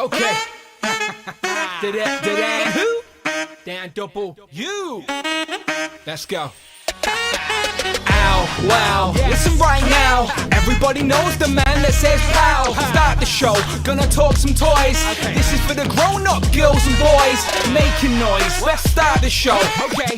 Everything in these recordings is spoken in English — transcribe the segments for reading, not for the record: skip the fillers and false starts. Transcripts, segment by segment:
Okay. Dan who? Dan double you. Let's go. Ow, wow, listen right now. Everybody knows the man that says pow. Start the show, gonna talk some toys. This is for the grown-up girls and boys making noise. Let's start the show.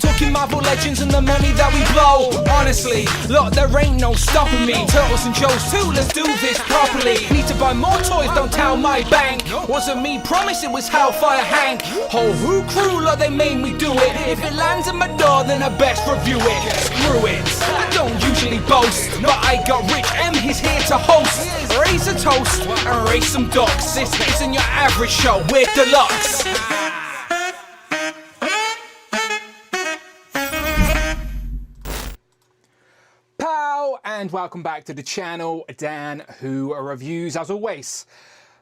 Talking Marvel Legends and the money that we blow. Honestly, look, there ain't no stopping me. Turtles and Joes too, let's do this properly. Need to buy more toys, don't tell my bank. Wasn't me, promise it was Hellfire Hank. Whole Who crew, look, they made me do it. If it lands in my door, then I best review it. Screw it, I don't usually boast, but I got Rich M, he's here to host. Raise a toast and raise some ducks. This isn't your average show, we're deluxe. Pow, and welcome back to the channel, Dan Who Reviews. As always,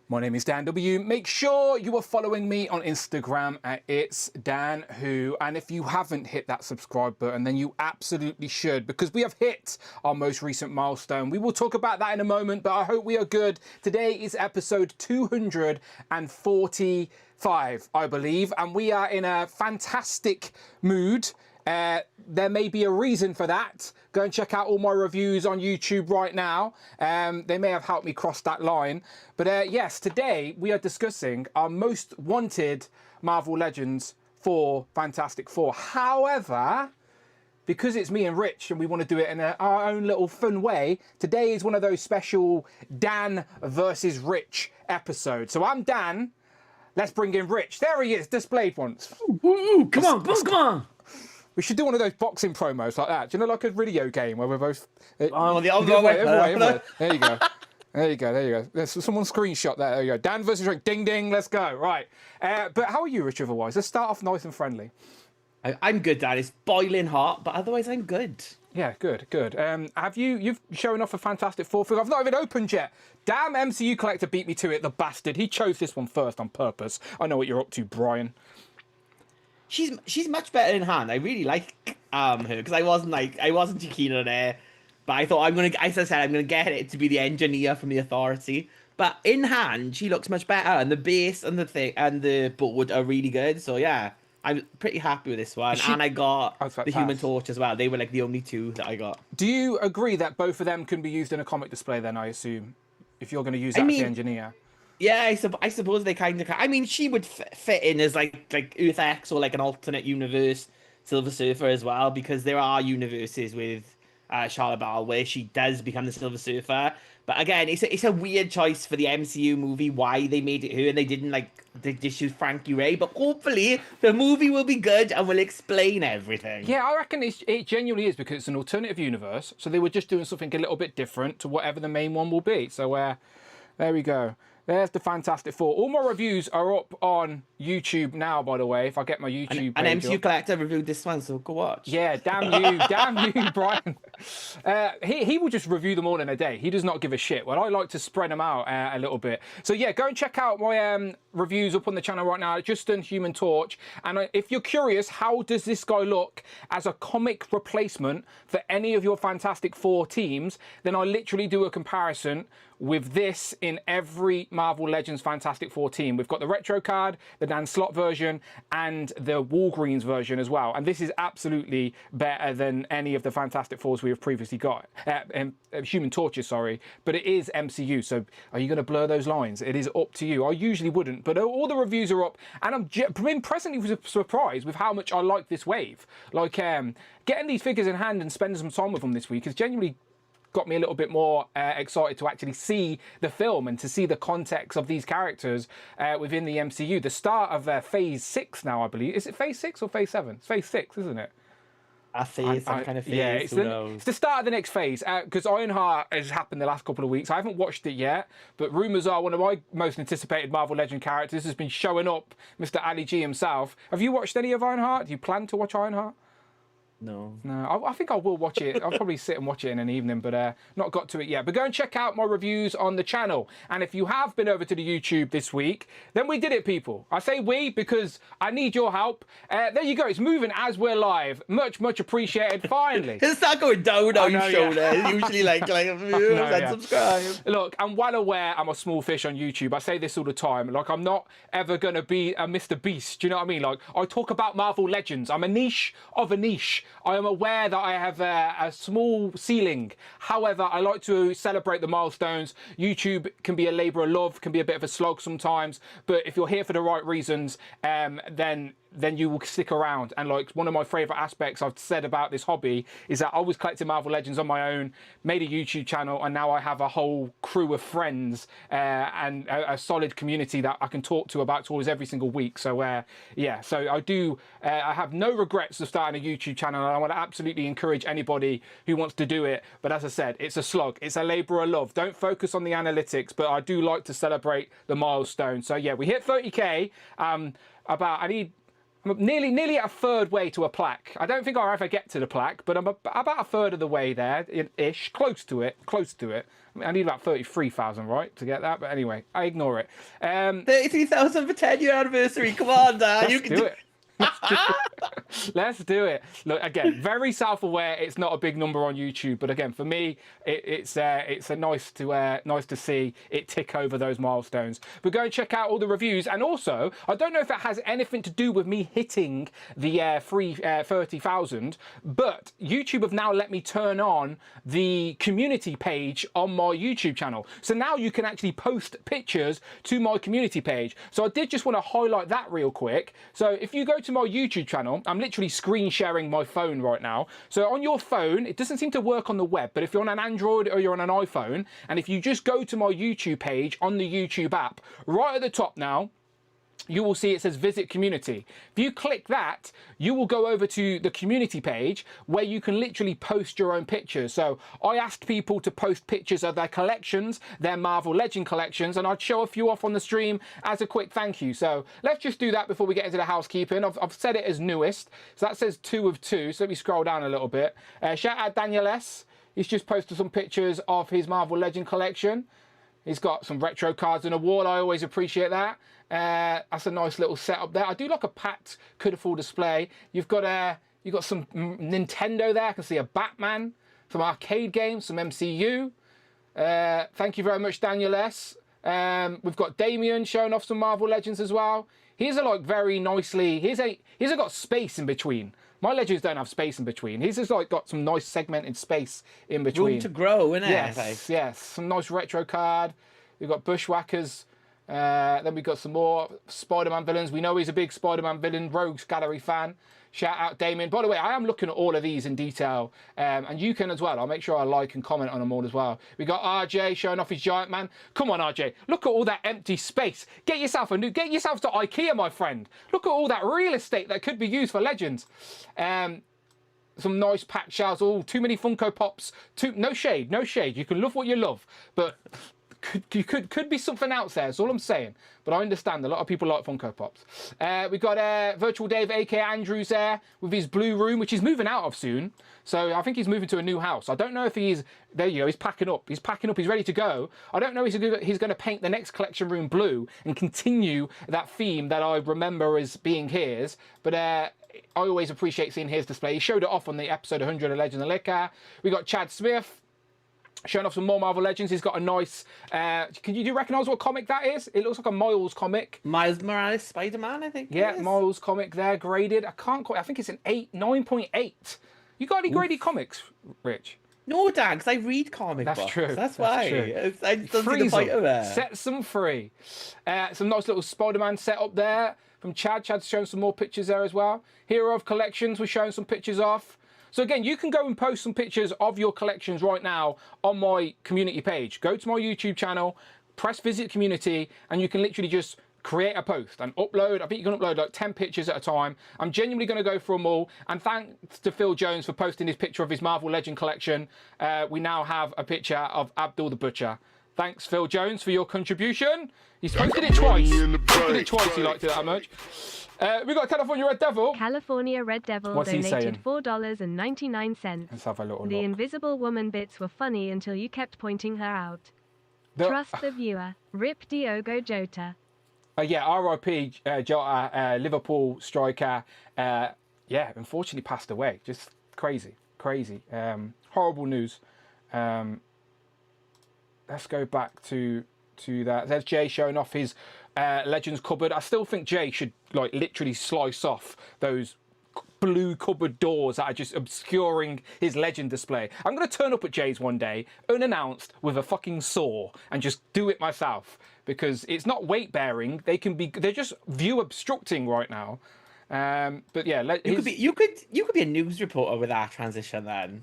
my name is Dan W. Make sure you are following me on Instagram at It's Dan Who. And if you haven't hit that subscribe button, then you absolutely should, because we have hit our most recent milestone. We will talk about that in a moment, but I hope we are good. Today is episode 245, I believe, and we are in a fantastic mood. There may be a reason for that. Go and check out all my reviews on YouTube right now. They may have helped me cross that line. But yes, today we are discussing our most wanted Marvel Legends for Fantastic Four. However, because it's me and Rich and we want to do it in our own little fun way, today is one of those special Dan versus Rich episodes. So I'm Dan. Let's bring in Rich. There he is, displayed once. Ooh, come on, come on. We should do one of those boxing promos like that. Do you know, like a video game where we're both... Oh, the other way. There you go. There you go. There's someone screenshot that. There you go. Dan versus Rick. Ding, ding. Let's go. Right. But how are you, Rich, otherwise? Let's start off nice and friendly. I'm good, Dad. It's boiling hot, but otherwise I'm good. Yeah, good. You've shown off a Fantastic Four film. I've not even opened yet. Damn, MCU Collector beat me to it, the bastard. He chose this one first on purpose. I know what you're up to, Brian. She's much better in hand. I really like her because I wasn't too keen on her, but I thought I'm gonna get it to be the engineer from the Authority. But in hand, she looks much better, and the base and the thing and the board are really good. So yeah, I'm pretty happy with this one. And I got the Human Torch as well. They were like the only two that I got. Do you agree that both of them can be used in a comic display? Then I assume, if you're going to use that as the engineer. Yeah, I suppose they kind of. I mean, she would fit in as like Earth X or like an alternate universe Silver Surfer as well, because there are universes with Charlotte Ball where she does become the Silver Surfer. But again, it's a weird choice for the MCU movie why they made it her and they didn't they just use Frankie Ray. But hopefully the movie will be good and will explain everything. Yeah, I reckon it genuinely is, because it's an alternative universe, so they were just doing something a little bit different to whatever the main one will be. So there we go. There's the Fantastic Four. All my reviews are up on YouTube now, by the way, if I get my YouTube page And MCU Collector reviewed this one, so go watch. Yeah, damn you, Brian. He will just review them all in a day. He does not give a shit. Well, I like to spread them out a little bit. So yeah, go and check out my reviews up on the channel right now. Just done Human Torch. And if you're curious, how does this guy look as a comic replacement for any of your Fantastic Four teams, then I literally do a comparison with this in every Marvel Legends Fantastic Four team. We've got the retro card, the Dan Slott version, and the Walgreens version as well. And this is absolutely better than any of the Fantastic Fours we have previously got. Human Torches, sorry. But it is MCU, so are you going to blur those lines? It is up to you. I usually wouldn't, but all the reviews are up, and I'm been pleasantly surprised with how much I like this wave. Like, getting these figures in hand and spending some time with them this week has genuinely got me a little bit more excited to actually see the film and to see the context of these characters within the MCU. The start of Phase 6 now, I believe. Is it Phase 6 or Phase 7? It's Phase 6, isn't it? Some kind of phase. Yeah, it's the start of the next phase, because Ironheart has happened the last couple of weeks. I haven't watched it yet, but rumours are one of my most anticipated Marvel Legend characters has been showing up, Mr. Ali G himself. Have you watched any of Ironheart? Do you plan to watch Ironheart? No. No, I think I will watch it. I'll probably sit and watch it in an evening, but not got to it yet. But go and check out my reviews on the channel. And if you have been over to the YouTube this week, then we did it, people. I say we because I need your help. There you go. It's moving as we're live. Much, much appreciated. Finally. It'll start going down on your shoulder. Yeah. Usually like views and subscribe. Look, I'm well aware I'm a small fish on YouTube. I say this all the time. Like, I'm not ever going to be a Mr. Beast. Do you know what I mean? Like, I talk about Marvel Legends. I'm a niche of a niche. I am aware that I have a small ceiling. However, I like to celebrate the milestones. YouTube can be a labour of love, can be a bit of a slog sometimes. But if you're here for the right reasons, then you will stick around. And like, one of my favourite aspects I've said about this hobby is that I was collecting Marvel Legends on my own, made a YouTube channel, and now I have a whole crew of friends and a solid community that I can talk to about toys every single week. So yeah, so I have no regrets of starting a YouTube channel, and I want to absolutely encourage anybody who wants to do it. But as I said, it's a slog, it's a labour of love. Don't focus on the analytics, but I do like to celebrate the milestones. So yeah, we hit 30k. I'm nearly a third way to a plaque. I don't think I'll ever get to the plaque, but I'm about a third of the way there, ish, close to it. I mean, I need about 33,000, right, to get that. But anyway, I ignore it. 33,000 for 10-year anniversary. Come on, Dan. You can do it. Let's do it. Look, again, very self-aware. It's not a big number on YouTube, but again, for me, it's a nice to see it tick over those milestones. But go and check out all the reviews, and also, I don't know if it has anything to do with me hitting the free 30,000, but YouTube have now let me turn on the community page on my YouTube channel. So now you can actually post pictures to my community page. So I did just want to highlight that real quick. So if you go to my YouTube channel, I'm literally screen sharing my phone right now. So on your phone, it doesn't seem to work on the web, but if you're on an Android or you're on an iPhone, and if you just go to my YouTube page on the YouTube app, right at the top now, you will see it says visit community. If you click that, you will go over to the community page where you can literally post your own pictures. So I asked people to post pictures of their collections, their Marvel Legend collections, and I'd show a few off on the stream as a quick thank you. So let's just do that before we get into the housekeeping. I've set it as newest. So that says 2 of 2. So let me scroll down a little bit. Shout out Daniel S. He's just posted some pictures of his Marvel Legend collection. He's got some retro cards on the wall. I always appreciate that. That's a nice little setup there. I do like a packed, full display. You've got some Nintendo there. I can see a Batman, some arcade games, some MCU. Thank you very much, Daniel S. We've got Damien showing off some Marvel Legends as well. Here's a like very nicely. Here's got space in between. My Legends don't have space in between. He's just like got some nice segmented space in between. Room to grow, innit? Yes. Some nice retro card. We've got Bushwhackers. Then we've got some more Spider-Man villains. We know he's a big Spider-Man villain, Rogues Gallery fan. Shout out Damien. By the way, I am looking at all of these in detail, and you can as well. I'll make sure I like and comment on them all as well. We got RJ showing off his Giant Man. Come on, RJ. Look at all that empty space. Get yourself to IKEA, my friend. Look at all that real estate that could be used for Legends. Some nice packed shells. Oh, too many Funko Pops. No shade. You can love what you love, but could be something else there. That's all I'm saying. But I understand a lot of people like Funko Pops. We've got Virtual Dave, aka Andrews, there with his blue room, which he's moving out of soon. So I think he's moving to a new house. I don't know if he's there. You go. He's packing up. He's ready to go. I don't know if he's going to paint the next collection room blue and continue that theme that I remember as being his. But I always appreciate seeing his display. He showed it off on the episode 100 of Legend of Liquor. We got Chad Smith showing off some more Marvel Legends. He's got a nice... can you recognise what comic that is? It looks like a Miles comic. Miles Morales Spider-Man, I think. Yeah, Miles comic there, graded. I think it's an 9.8. You got any graded comics, Rich? No, Dan, because I read comic books. True. That's why. True. I don't see the point of it. Set some free. Some nice little Spider-Man set up there from Chad. Chad's showing some more pictures there as well. Hero of Collections, we're showing some pictures off. So again, you can go and post some pictures of your collections right now on my community page. Go to my YouTube channel, press visit community, and you can literally just create a post and upload. I think you can upload like 10 pictures at a time. I'm genuinely going to go through them all. And thanks to Phil Jones for posting his picture of his Marvel Legend collection. We now have a picture of Abdul the Butcher. Thanks, Phil Jones, for your contribution. He's posted it twice. Posted it twice. He liked it that much. We got California Red Devil. California Red Devil What's he saying? donated $4.99. Let's have a little The look. invisible woman bits were funny until you kept pointing her out. The- Trust the viewer. Rip Diogo Jota. Yeah, R.I.P. Jota, Liverpool striker. Yeah, unfortunately passed away. Just crazy. Horrible news. Let's go back to that. There's Jay showing off his Legends cupboard. I still think Jay should like literally slice off those blue cupboard doors that are just obscuring his Legend display. I'm going to turn up at Jay's one day, unannounced, with a fucking saw and just do it myself, because it's not weight bearing. They're just view obstructing right now. But yeah, You could be a news reporter with our transition then.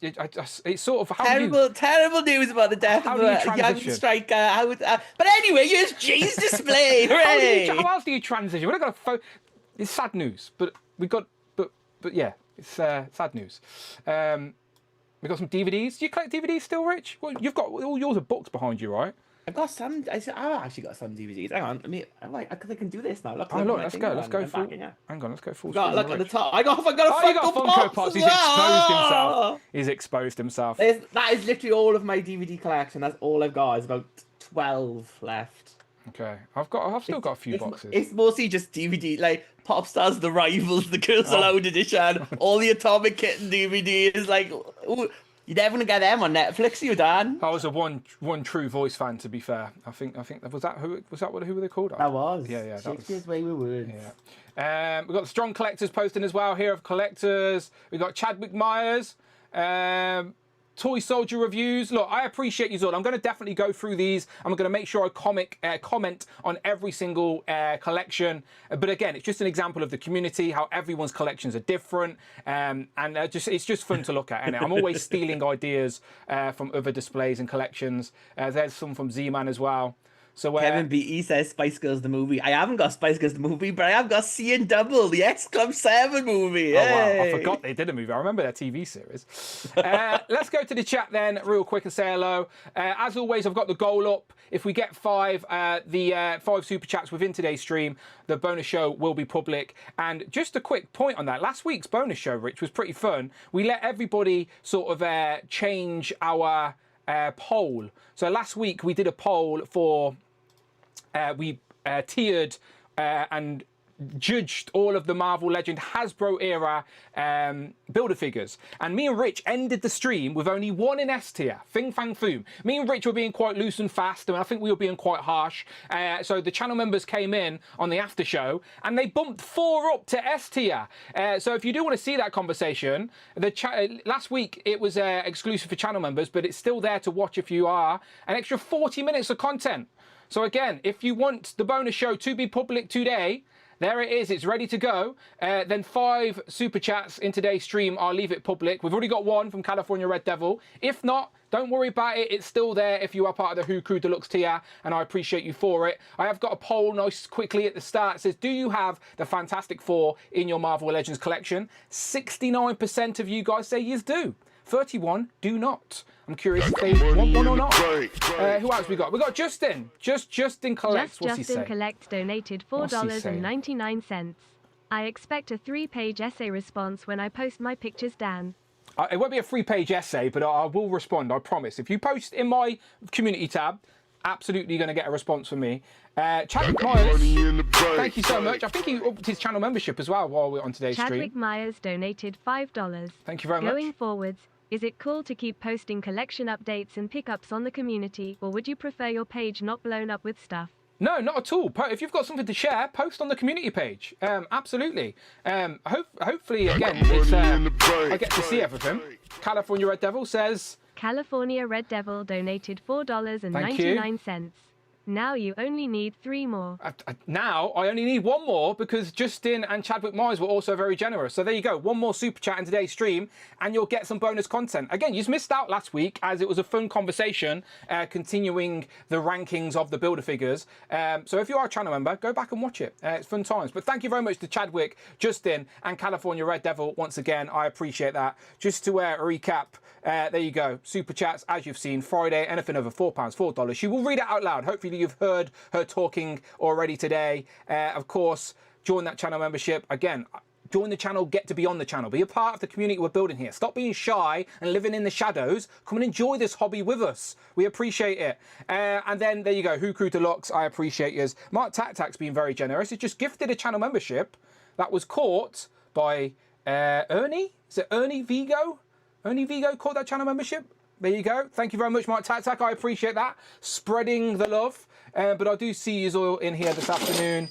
It's sort of Terrible news about the death of a young striker. But anyway, here's Jay's display. How else do you transition? We're not going to. It's sad news, but yeah, it's sad news. We got some DVDs. Do you collect DVDs still, Rich? Well, you've got all yours are books behind you, right? I've got some. I've actually got some DVDs. Hang on, I can do this now. Look, let's go. Let's go full. Hang on, let's go full. Look at the top. I got Funko Pops. He's exposed himself. He's exposed himself. That is literally all of my DVD collection. That's all I've got. There's about 12 left. Okay, I've still got a few boxes. It's mostly just DVD, like Pop Stars, The Rivals, the Girls Aloud edition, all the Atomic Kitten DVDs. Like, ooh, you're never gonna get them on Netflix, you Dan. I was a one true voice fan, to be fair. I think who were they called? That was. Yeah. Shakespeare's Way with Words. Yeah. We've got the Strong Collectors posting as well here of collectors. We've got Chadwick Myers. Toy Soldier reviews. Look, I appreciate you all. I'm going to definitely go through these. I'm going to make sure I comment on every single collection. But again, it's just an example of the community, how everyone's collections are different. And it's just fun to look at. And I'm always stealing ideas from other displays and collections. There's some from Z-Man as well. So Kevin B.E. says Spice Girls the movie. I haven't got Spice Girls the movie, but I have got Seeing Double, the X Club 7 movie. Oh, wow. I forgot they did a movie. I remember their TV series. Let's go to the chat then real quick and say hello. As always, I've got the goal up. If we get 5 super chats within today's stream, the bonus show will be public. And just a quick point on that. Last week's bonus show, Rich, was pretty fun. We let everybody sort of change our poll. So last week we did a poll for... we tiered and judged all of the Marvel Legend Hasbro era Build-A-Figures. And me and Rich ended the stream with only one in S tier. Fing Fang Foom. Me and Rich were being quite loose and fast, and I think we were being quite harsh. So the channel members came in on the after show, and they bumped 4 up to S tier. So if you do want to see that conversation, last week it was exclusive for channel members, but it's still there to watch if you are. An extra 40 minutes of content. So again, if you want the bonus show to be public today, there it is. It's ready to go. Then 5 super chats in today's stream. I'll leave it public. We've already got 1 from California Red Devil. If not, don't worry about it. It's still there if you are part of the Who Crew Deluxe tier, and I appreciate you for it. I have got a poll nice quickly at the start. It says, do you have the Fantastic Four in your Marvel Legends collection? 69% of you guys say you do. 31 do not. I'm curious if they want one or not. Who else we got? We got Justin. Justin collects. What's he say? Justin collects donated $4.99. I expect a 3-page essay response when I post my pictures, Dan. It won't be a 3-page essay, but I will respond. I promise. If you post in my community tab, absolutely going to get a response from me. Chadwick Myers, thank you so much. I think he upped his channel membership as well while we're on today's stream. Chadwick Myers donated $5. Thank you very much. Going forwards, is it cool to keep posting collection updates and pickups on the community, or would you prefer your page not blown up with stuff? No, not at all. If you've got something to share, post on the community page. Absolutely. Hopefully, again, it's, I get to see everything. California Red Devil says... California Red Devil donated $4.99. Now you only need 3 more. Now I only need 1 more because Justin and Chadwick Myers were also very generous. So there you go, 1 more super chat in today's stream and you'll get some bonus content. Again, you missed out last week as it was a fun conversation continuing the rankings of the builder figures. So if you are a channel member, go back and watch it. It's fun times. But thank you very much to Chadwick, Justin and California Red Devil once again. I appreciate that. Just to recap, there you go. Super chats, as you've seen, Friday, anything over £4, $4. She will read it out loud. Hopefully you've heard her talking already today. Of course, join that channel membership. Again, join the channel, get to be on the channel. Be a part of the community we're building here. Stop being shy and living in the shadows. Come and enjoy this hobby with us. We appreciate it. And then there you go. Who Crew Deluxe, I appreciate yours. Mark Tac-Tac's been very generous. He just gifted a channel membership that was caught by Ernie. Is it Ernie Vigo? Ernie Vigo caught that channel membership. There you go. Thank you very much, Mark Tac-Tac. I appreciate that. Spreading the love. But I do see you all in here this afternoon,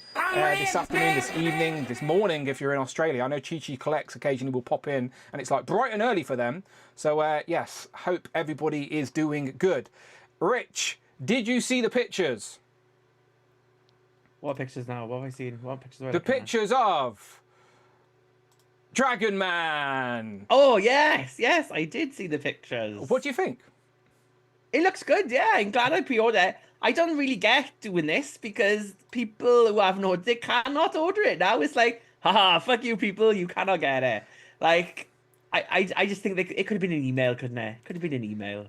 this evening, this morning if you're in Australia. I know Chi Collects occasionally will pop in and it's like bright and early for them. So yes, hope everybody is doing good. Rich, did you see the pictures? What pictures now? What have I seen? What pictures are the pictures of Dragon Man. Oh, yes, I did see the pictures. What do you think? It looks good, yeah. I'm glad I pre-ordered it. I don't really get doing this because people who haven't ordered it cannot order it now. It's like, haha, fuck you people, you cannot get it. Like, I just think that it could have been an email, couldn't it? Could have been an email.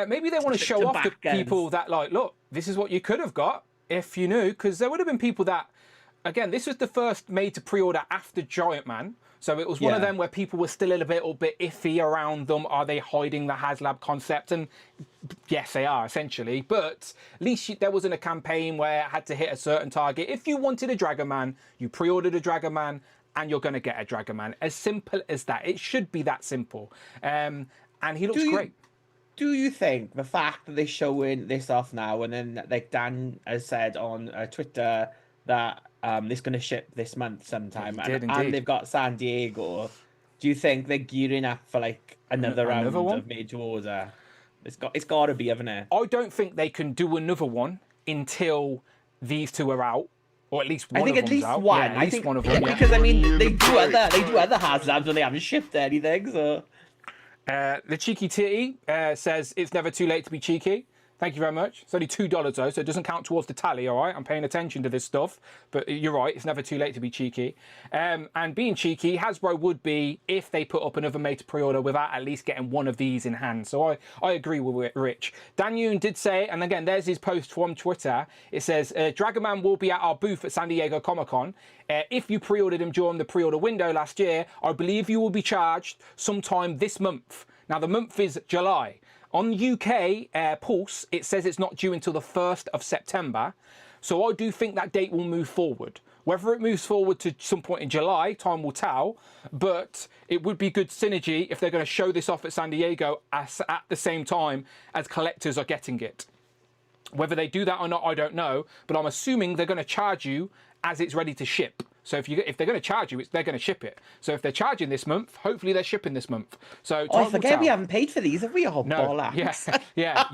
Maybe they want to show off to people that, like, look, this is what you could have got if you knew, because there would have been people that, again, this was the first made to pre-order after Giant Man. So it was one of them where people were still a little bit iffy around them. Are they hiding the HasLab concept? And yes, they are, essentially. But at least there wasn't a campaign where it had to hit a certain target. If you wanted a Dragon Man, you pre-ordered a Dragon Man, and you're going to get a Dragon Man. As simple as that. It should be that simple. And he looks great. Do you think the fact that they're showing this off now, and then like Dan has said on Twitter that it's going to ship this month sometime, and they've got San Diego, do you think they're gearing up for like another round of made to order? It's got to be, haven't it? I don't think they can do another one until these two are out. Or at least one of them's out. One. Yeah, at least one of them. Yeah. Because I mean, they do other HasLabs when they haven't shipped anything. So the cheeky titty says it's never too late to be cheeky. Thank you very much. It's only $2 though, so it doesn't count towards the tally, all right? I'm paying attention to this stuff, but you're right, it's never too late to be cheeky. And being cheeky, Hasbro would be if they put up another made to pre-order without at least getting one of these in hand. So I agree with Rich. Dan Yoon did say, and again, there's his post from Twitter. It says, Dragon Man will be at our booth at San Diego Comic-Con. If you pre-ordered him during the pre-order window last year, I believe you will be charged sometime this month. Now, the month is July. On UK Pulse, it says it's not due until the 1st of September. So I do think that date will move forward. Whether it moves forward to some point in July, time will tell. But it would be good synergy if they're going to show this off at San Diego at the same time as collectors are getting it. Whether they do that or not, I don't know. But I'm assuming they're going to charge you as it's ready to ship. So if they're going to charge you, they're going to ship it. So if they're charging this month, hopefully they're shipping this month. So I forget we haven't paid for these, have we? Oh, no. Bollocks. Yeah.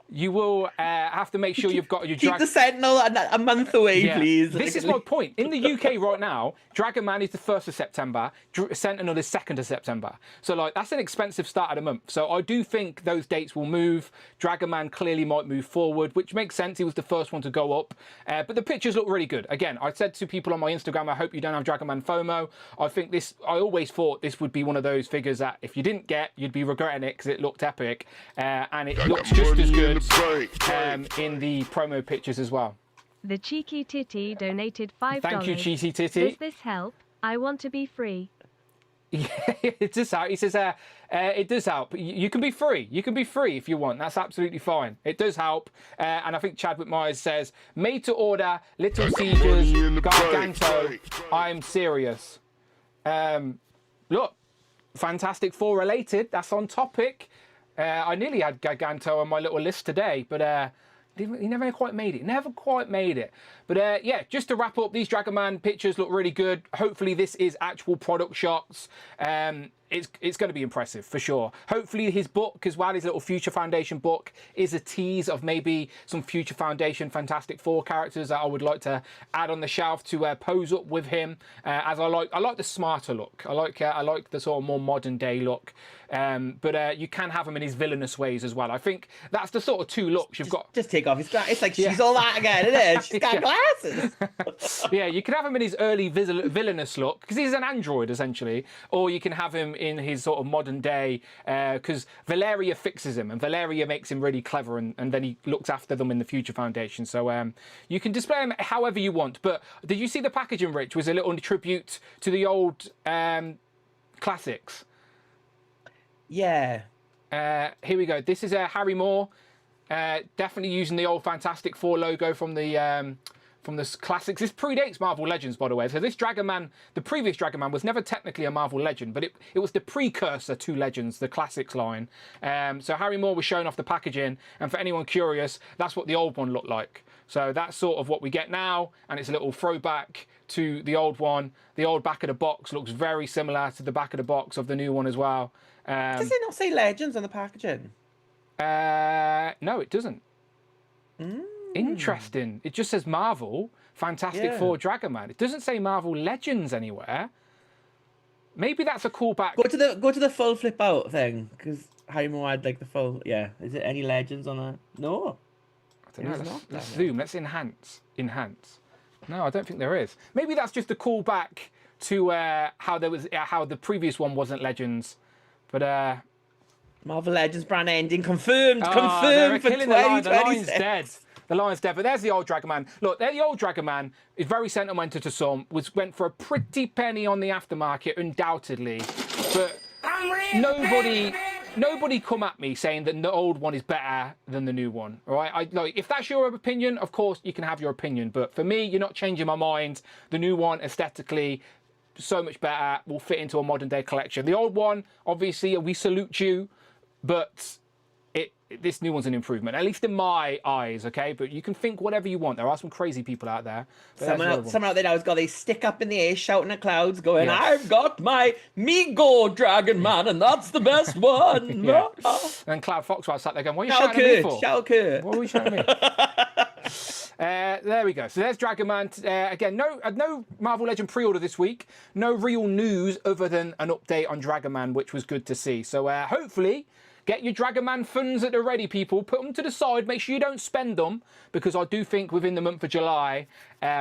You will have to make sure you've got your keep the Sentinel a month away, please. This is my point. In the UK right now, Dragon Man is the 1st of September. Sentinel is 2nd of September. So like that's an expensive start of the month. So I do think those dates will move. Dragon Man clearly might move forward, which makes sense. He was the first one to go up. But the pictures look really good. Again, I said to people on my Instagram, I hope you don't have Dragon Man FOMO. I always thought this would be one of those figures that if you didn't get, you'd be regretting it because it looked epic. And it looks just as good in the promo pictures as well. The Cheeky Titty donated $5. Thank you, Cheeky Titty. Does this help? I want to be free. Yeah, it does help. He says, it does help. You can be free. You can be free if you want. That's absolutely fine. It does help. And I think Chadwick Myers says, made to order, Little Caesars, Garganto. I'm serious. Look, Fantastic Four related. That's on topic. I nearly had Garganto on my little list today, but he never quite made it. But yeah, just to wrap up, these Dragon Man pictures look really good. Hopefully this is actual product shots. it's going to be impressive for sure. Hopefully his book as well, his little Future Foundation book, is a tease of maybe some Future Foundation Fantastic Four characters that I would like to add on the shelf to pose up with him. As I like the smarter look. I like the sort of more modern day look. But you can have him in his villainous ways as well. I think that's the sort of two looks you've got. Just take off his glasses. It's like she's all that again, isn't it? She's got glasses. Yeah, you can have him in his early villainous look because he's an android essentially, or you can have him in his sort of modern day because Valeria fixes him and Valeria makes him really clever and then he looks after them in the Future Foundation. So you can display him however you want. But did you see the packaging, Rich? It was a little tribute to the old classics. Yeah. Here we go. This is Harry Moore, definitely using the old Fantastic Four logo from the classics. This predates Marvel Legends, by the way. So this Dragon Man, the previous Dragon Man, was never technically a Marvel Legend, but it was the precursor to Legends, the classics line. So Harry Moore was showing off the packaging, and for anyone curious, that's what the old one looked like. So that's sort of what we get now, and it's a little throwback to the old one. The old back of the box looks very similar to the back of the box of the new one as well. Does it not say Legends on the packaging? No, it doesn't. Interesting. It just says Marvel Fantastic Four Dragon Man. It doesn't say Marvel Legends anywhere. Maybe that's a callback. Go to the full flip out thing because Harry Moore had like the full. Yeah. Is it any Legends on that? No. I don't know. Let's zoom. Let's enhance. No, I don't think there is. Maybe that's just a callback to how the previous one wasn't Legends, but. Marvel Legends brand ending confirmed. They're Confirmed for killing the line. 2026. The line's dead. The line's dead. But there's the old Dragon Man. Look, the old Dragon Man is very sentimental to some. Went for a pretty penny on the aftermarket, undoubtedly. But nobody come at me saying that the old one is better than the new one. All right? If that's your opinion, of course you can have your opinion. But for me, you're not changing my mind. The new one, aesthetically, so much better. Will fit into a modern day collection. The old one, obviously, we salute you. But this new one's an improvement, at least in my eyes, okay? But you can think whatever you want. There are some crazy people out there. Someone out there now has got a stick up in the air, shouting at clouds, going, I've got my Mego Dragon Man, and that's the best one. Yeah. And Cloud Foxwell sat there going, what are you shouting at me for? Shout Kurt. What are we shouting at me? There we go. So there's Dragon Man. Again, no Marvel Legend pre-order this week. No real news other than an update on Dragon Man, which was good to see. So hopefully, get your Dragon Man funds at the ready, people. Put them to the side. Make sure you don't spend them, because I do think within the month of July,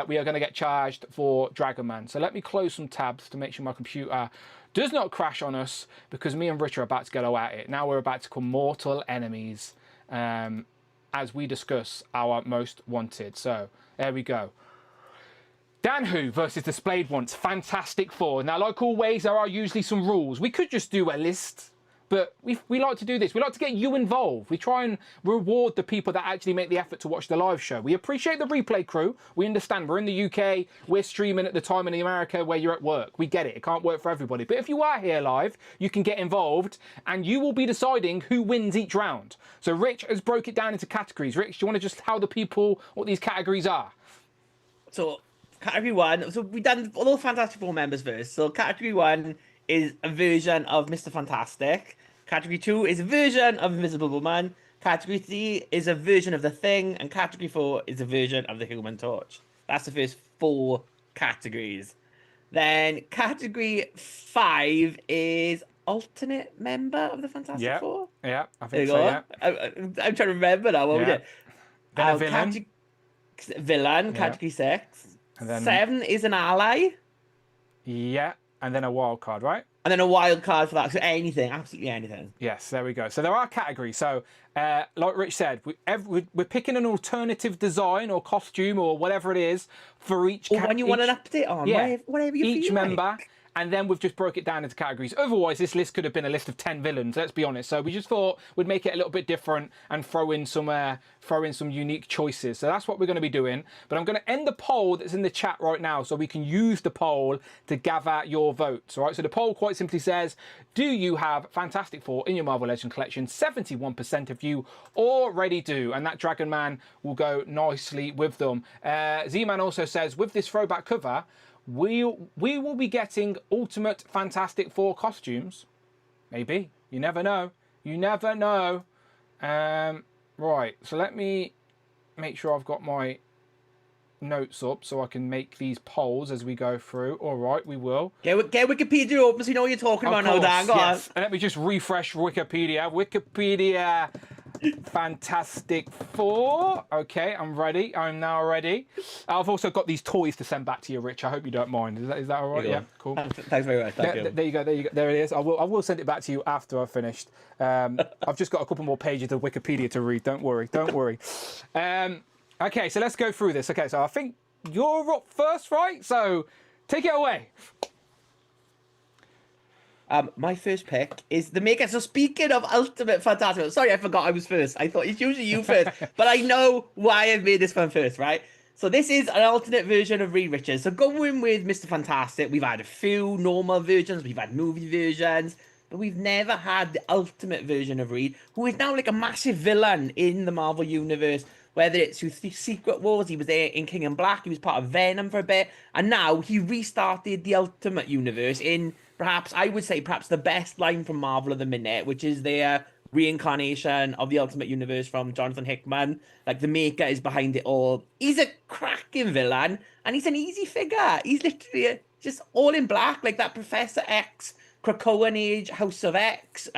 we are going to get charged for Dragon Man. So let me close some tabs to make sure my computer does not crash on us, because me and Rich are about to go at it. Now we're about to become mortal enemies as we discuss our most wanted. So there we go. Dan Who versus Displayed Once, Fantastic Four. Now, like always, there are usually some rules. We could just do a list, but we like to do this. We like to get you involved. We try and reward the people that actually make the effort to watch the live show. We appreciate the replay crew. We understand we're in the UK. We're streaming at the time in America where you're at work. We get it. It can't work for everybody. But if you are here live, you can get involved, and you will be deciding who wins each round. So Rich has broke it down into categories. Rich, do you want to just tell the people what these categories are? So category 1. So we've done all the Fantastic Four members first. So category 1 is a version of Mr. Fantastic. Category 2 is a version of Invisible Woman. Category 3 is a version of The Thing. And Category 4 is a version of the Human Torch. That's the first 4 categories. Then Category 5 is alternate member of the Fantastic Four. Yeah, I think so, yeah. I'm trying to remember now what we did. Then a villain. Villain, Category 6. And then 7 is an ally. Yeah, and then a wild card, right? And then a wild card for that. So anything, absolutely anything. Yes, there we go. So there are categories. So like Rich said, we're picking an alternative design or costume or whatever it is for each category. Or when you want an update on, whatever you each feel member. Like. And then we've just broke it down into categories. Otherwise, this list could have been a list of 10 villains, let's be honest. So we just thought we'd make it a little bit different and throw in some unique choices. So that's what we're going to be doing. But I'm going to end the poll that's in the chat right now so we can use the poll to gather your votes. All right, so the poll quite simply says, do you have Fantastic Four in your Marvel Legends collection? 71% of you already do. And that Dragon Man will go nicely with them. Z-Man also says, with this throwback cover, we will be getting Ultimate Fantastic Four costumes. Maybe. You never know. You never know. Right, so let me make sure I've got my notes up so I can make these polls as we go through. All right, we will. Get Wikipedia open so you know what you're talking about now, Dan. Go on. And let me just refresh Wikipedia. Wikipedia. Fantastic Four. Okay, I'm ready. I'm now ready. I've also got these toys to send back to you, Rich. I hope you don't mind. Is that all right? Yeah, cool. Thanks very much. Thank you. There you go. There it is. I will send it back to you after I've finished. I've just got a couple more pages of Wikipedia to read. Don't worry. Don't worry. Okay, so let's go through this. Okay, so I think you're up first, right? So take it away. My first pick is the maker. So speaking of Ultimate Fantastic, sorry, I forgot I was first. I thought it's usually you first, but I know why I've made this one first, right? So this is an alternate version of Reed Richards. So going with Mr. Fantastic, we've had a few normal versions, we've had movie versions, but we've never had the ultimate version of Reed, who is now like a massive villain in the Marvel Universe. Whether it's through Secret Wars, he was there in King in Black, he was part of Venom for a bit, and now he restarted the Ultimate Universe in perhaps the best line from Marvel at the minute, which is their reincarnation of the Ultimate Universe from Jonathan Hickman. Like, the maker is behind it all. He's a cracking villain, and he's an easy figure. He's literally just all in black, like that Professor X, Krakoan Age, House of X,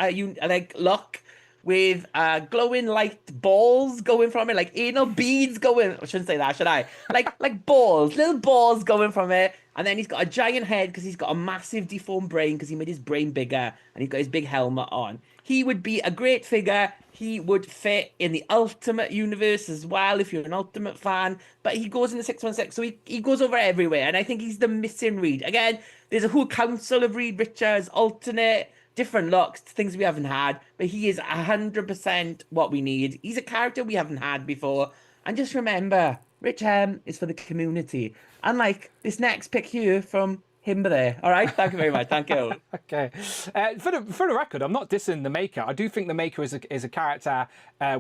look, with glowing light balls going from it, like anal beads going. I shouldn't say that, should I? Like balls, little balls going from it. And then he's got a giant head because he's got a massive deformed brain because he made his brain bigger, and he's got his big helmet on. He would be a great figure. He would fit in the Ultimate Universe as well if you're an Ultimate fan. But he goes in the 616, so he goes over everywhere. And I think he's the missing Reed. Again, there's a whole council of Reed Richards, alternate, different looks, things we haven't had, but he is 100% what we need. He's a character we haven't had before. And just remember, Rich M is for the community. Unlike this next pick here from him there. All right, thank you very much. Thank you. Okay. For the record, I'm not dissing the maker. I do think the maker is a character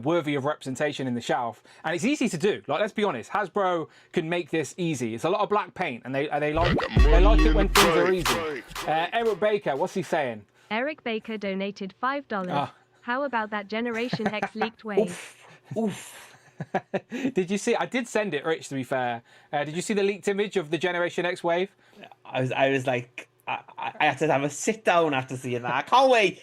worthy of representation in the shelf, and it's easy to do. Like, let's be honest, Hasbro can make this easy. It's a lot of black paint, and they like it when things are easy. Eric Baker, what's he saying? Eric Baker donated $5. How about that Generation X leaked wave? Oof. Did you see? I did send it, Rich, to be fair. Did you see the leaked image of the Generation X wave? I was like, I had to have a sit down after seeing that. Can't wait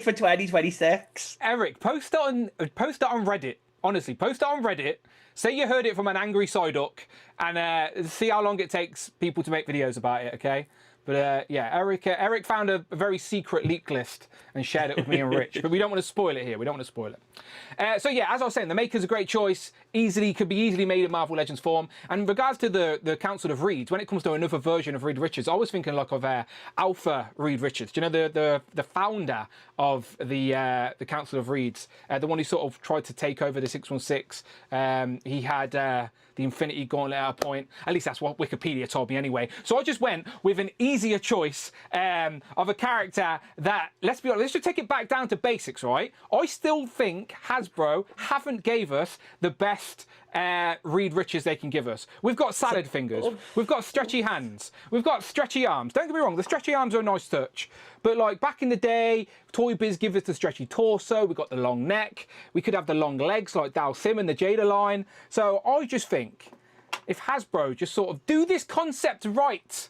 for 2026. Eric, post it on Reddit. Honestly, post it on Reddit. Say you heard it from an angry Psyduck, and see how long it takes people to make videos about it. Okay. But yeah, Eric found a very secret leak list and shared it with me and Rich. But we don't want to spoil it here. We don't want to spoil it. So yeah, as I was saying, the maker's a great choice. Could be easily made in Marvel Legends form. And in regards to the Council of Reeds, when it comes to another version of Reed Richards, I was thinking like of Alpha Reed Richards. Do you know the founder of the Council of Reeds, the one who sort of tried to take over the 616. He had the Infinity Gauntlet at a point. At least that's what Wikipedia told me anyway. So I just went with an easier choice of a character that, let's be honest, let's just take it back down to basics, right? I still think Hasbro haven't gave us the best Reed Richards they can give us. We've got salad fingers, we've got stretchy hands, we've got stretchy arms. Don't get me wrong, the stretchy arms are a nice touch, but like back in the day, Toy Biz give us the stretchy torso, we got the long neck, we could have the long legs like Dal Sim and the Jada line. So I just think if Hasbro just sort of do this concept right,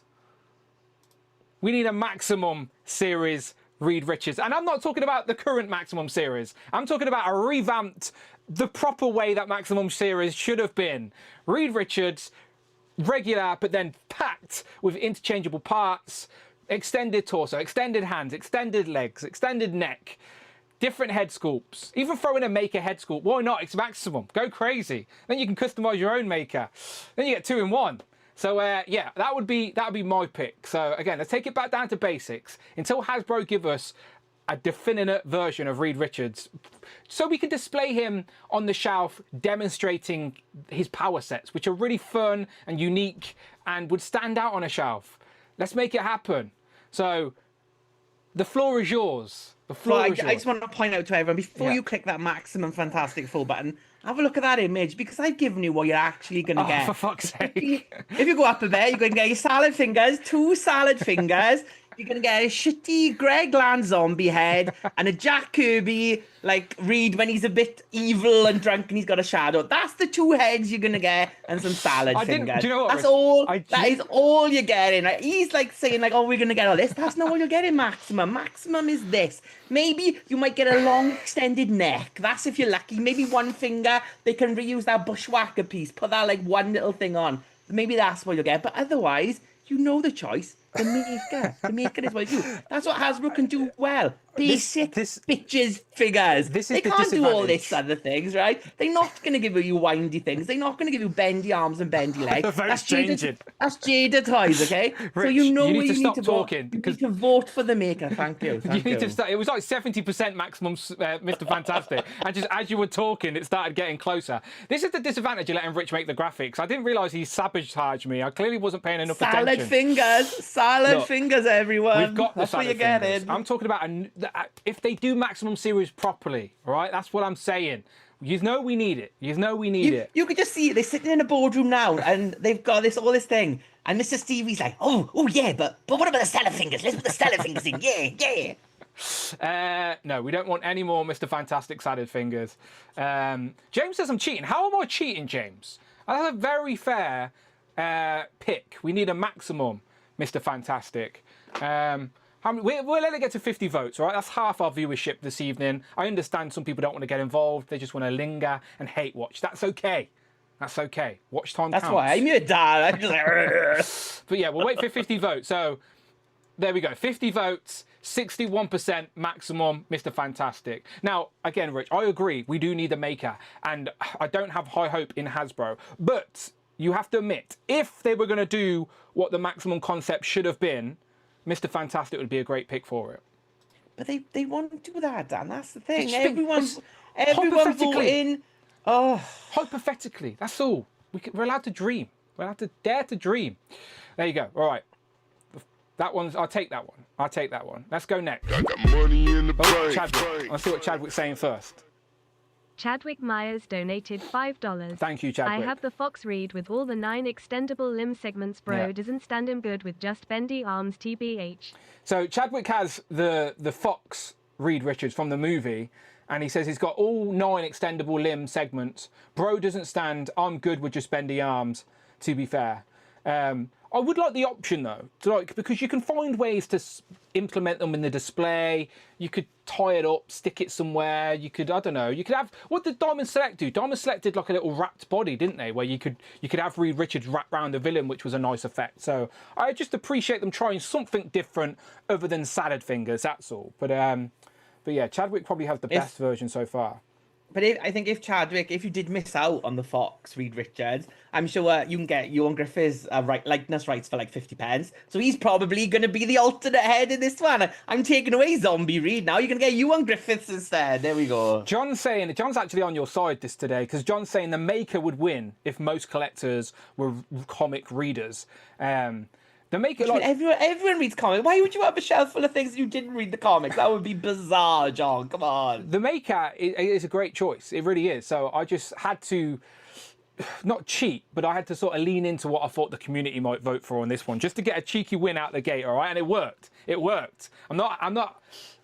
we need a Maximum series Reed Richards. And I'm not talking about the current Maximum series. I'm talking about a revamped, the proper way that Maximum series should have been. Reed Richards, regular, but then packed with interchangeable parts, extended torso, extended hands, extended legs, extended neck, different head sculpts. Even throw in a maker head sculpt. Why not? It's Maximum. Go crazy. Then you can customize your own maker. Then you get 2 in 1. So yeah, that would be my pick. So again, let's take it back down to basics until Hasbro give us a definite version of Reed Richards, so we can display him on the shelf, demonstrating his power sets, which are really fun and unique and would stand out on a shelf. Let's make it happen. So the floor is yours. The floor is yours. I just want to point out to everyone, before you click that Maximum Fantastic Four button, have a look at that image, because I've given you what you're actually going to get. For fuck's sake. If you go up a bit, you're going to get your salad fingers, 2 salad fingers. You're gonna get a shitty Greg Land zombie head and a Jack Kirby like Reed when he's a bit evil and drunk and he's got a shadow. That's the two heads you're gonna get, and some salad fingers. Do you know what, That's all. Rich? That is all you're getting. Right? He's like saying like, "Oh, we're gonna get all this." That's not what you're getting. Maximum. Maximum is this. Maybe you might get a long extended neck. That's if you're lucky. Maybe one finger. They can reuse that bushwhacker piece. Put that like one little thing on. Maybe that's what you'll get. But otherwise, you know the choice. The maker. The maker is what you do. That's what Hasbro can do well. Basic bitches figures. They can't do all this other things, right? They're not going to give you windy things. They're not going to give you bendy arms and bendy legs. That's Jada toys, okay? Rich, so you know you where need to you stop need to talking. vote. You need to vote for the maker. Thank you. Thank you. Need to start. It was like 70% maximum, Mr. Fantastic. And just as you were talking, it started getting closer. This is the disadvantage of letting Rich make the graphics. I didn't realise he sabotaged me. I clearly wasn't paying enough attention. Salad fingers, everyone. We've got That's the what you're salad fingers. getting. I'm talking about if they do maximum series properly, all right? That's what I'm saying. You know we need it. You know we need it. You could just see it. They're sitting in a boardroom now, and they've got all this thing. And Mr. Stevie's like, oh yeah, but what about the salad fingers? Let's put the salad fingers in. Yeah. No, we don't want any more Mr. Fantastic salad fingers. James says I'm cheating. How am I cheating, James? That's a very fair pick. We need a maximum, Mr. Fantastic. We'll let it get to 50 votes, all right? That's half our viewership this evening. I understand some people don't want to get involved. They just want to linger and hate watch. That's okay. That's okay. Watch time counts. That's why I'm your dad. I'm just like... But yeah, we'll wait for 50 votes. So there we go. 50 votes, 61% maximum, Mr. Fantastic. Now, again, Rich, I agree. We do need a maker. And I don't have high hope in Hasbro. But you have to admit, if they were going to do what the maximum concept should have been, Mr. Fantastic would be a great pick for it. But they won't do that, Dan. That's the thing. Just Everyone hypothetically. voting. Oh, hypothetically, that's all. We're allowed to dream. We're allowed to dare to dream. There you go. All right. That one's. I'll take that one. Let's go next. I got money in the bank. Chadwick. Let's see what Chadwick's saying first. Chadwick Myers donated $5. Thank you, Chadwick. I have the Fox Read with all the 9 extendable limb segments. Bro doesn't stand him good with just bendy arms, TBH. So Chadwick has the Fox Reed Richards from the movie, and he says he's got all 9 extendable limb segments. Bro doesn't stand. I'm good with just bendy arms, to be fair. I would like the option though, because you can find ways to implement them in the display. You could tie it up, stick it somewhere. You could, I don't know. You could have, what did Diamond Select do? Diamond Select did like a little wrapped body, didn't they? Where you could have Reed Richards wrap around the villain, which was a nice effect. So I just appreciate them trying something different other than salad fingers. That's all. But yeah, Chadwick probably has the best version so far. But I think if you did miss out on the Fox Reed Richards, I'm sure you can get Ewan Griffith's likeness rights for like 50 pence. So he's probably going to be the alternate head in this one. I'm taking away Zombie Reed now. You're going to get Ewan Griffiths instead. There we go. John's actually on your side this today, because John's saying the maker would win if most collectors were comic readers. The maker, everyone reads comics. Why would you have a shelf full of things you didn't read the comics? That would be bizarre, John. Come on. The maker is a great choice. It really is. So I just had to not cheat, but I had to sort of lean into what I thought the community might vote for on this one, just to get a cheeky win out the gate. All right, and it worked. It worked. I'm not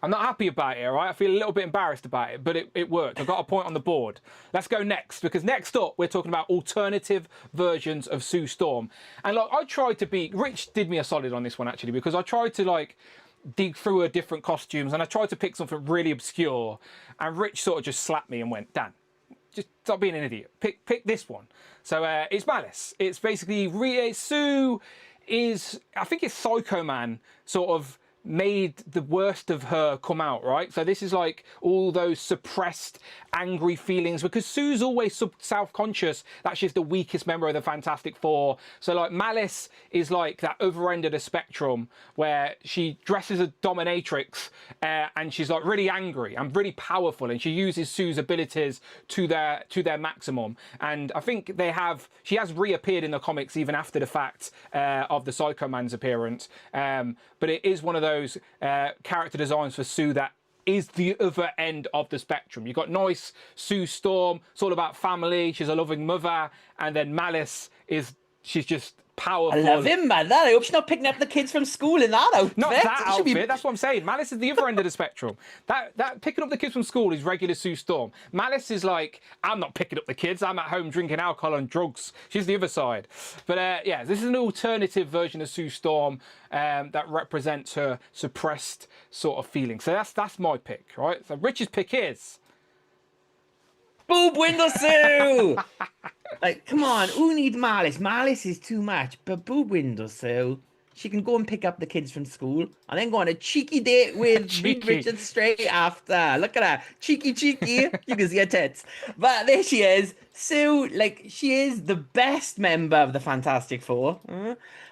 happy about it. All right, I feel a little bit embarrassed about it, but it worked. I got a point on the board. Let's go next, because next up we're talking about alternative versions of Sue Storm. And like, I tried to be. Rich did me a solid on this one actually, because I tried to like dig through her different costumes, and I tried to pick something really obscure, and Rich sort of just slapped me and went, Dan, just stop being an idiot. Pick this one. So it's Malice. It's basically Sue is, I think it's Psycho Man sort of made the worst of her come out, right? So this is like all those suppressed angry feelings, because Sue's always self-conscious that she's the weakest member of the Fantastic Four. So like Malice is like that other end of the spectrum, where she dresses a dominatrix and she's like really angry and really powerful, and she uses Sue's abilities to their maximum. And I think she has reappeared in the comics even after the fact of the Psycho Man's appearance, but it is one of those character designs for Sue that is the other end of the spectrum. You've got nice Sue Storm, it's all about family, she's a loving mother, and then Malice is she's just powerful. I love him, man. I hope she's not picking up the kids from school in that outfit. Not that She should be- outfit. That's what I'm saying. Malice is the other end of the spectrum. That picking up the kids from school is regular Sue Storm. Malice is like, I'm not picking up the kids. I'm at home drinking alcohol and drugs. She's the other side. But yeah, this is an alternative version of Sue Storm that represents her suppressed sort of feeling. So that's my pick, right? So Rich's pick is Boob Window Sue! Like, come on, who needs Malice? Malice is too much, but Boob Window Sue, she can go and pick up the kids from school and then go on a cheeky date with Cheeky. Richard straight after. Look at her. Cheeky. You can see her tits. But there she is. Sue, like, she is the best member of the Fantastic Four.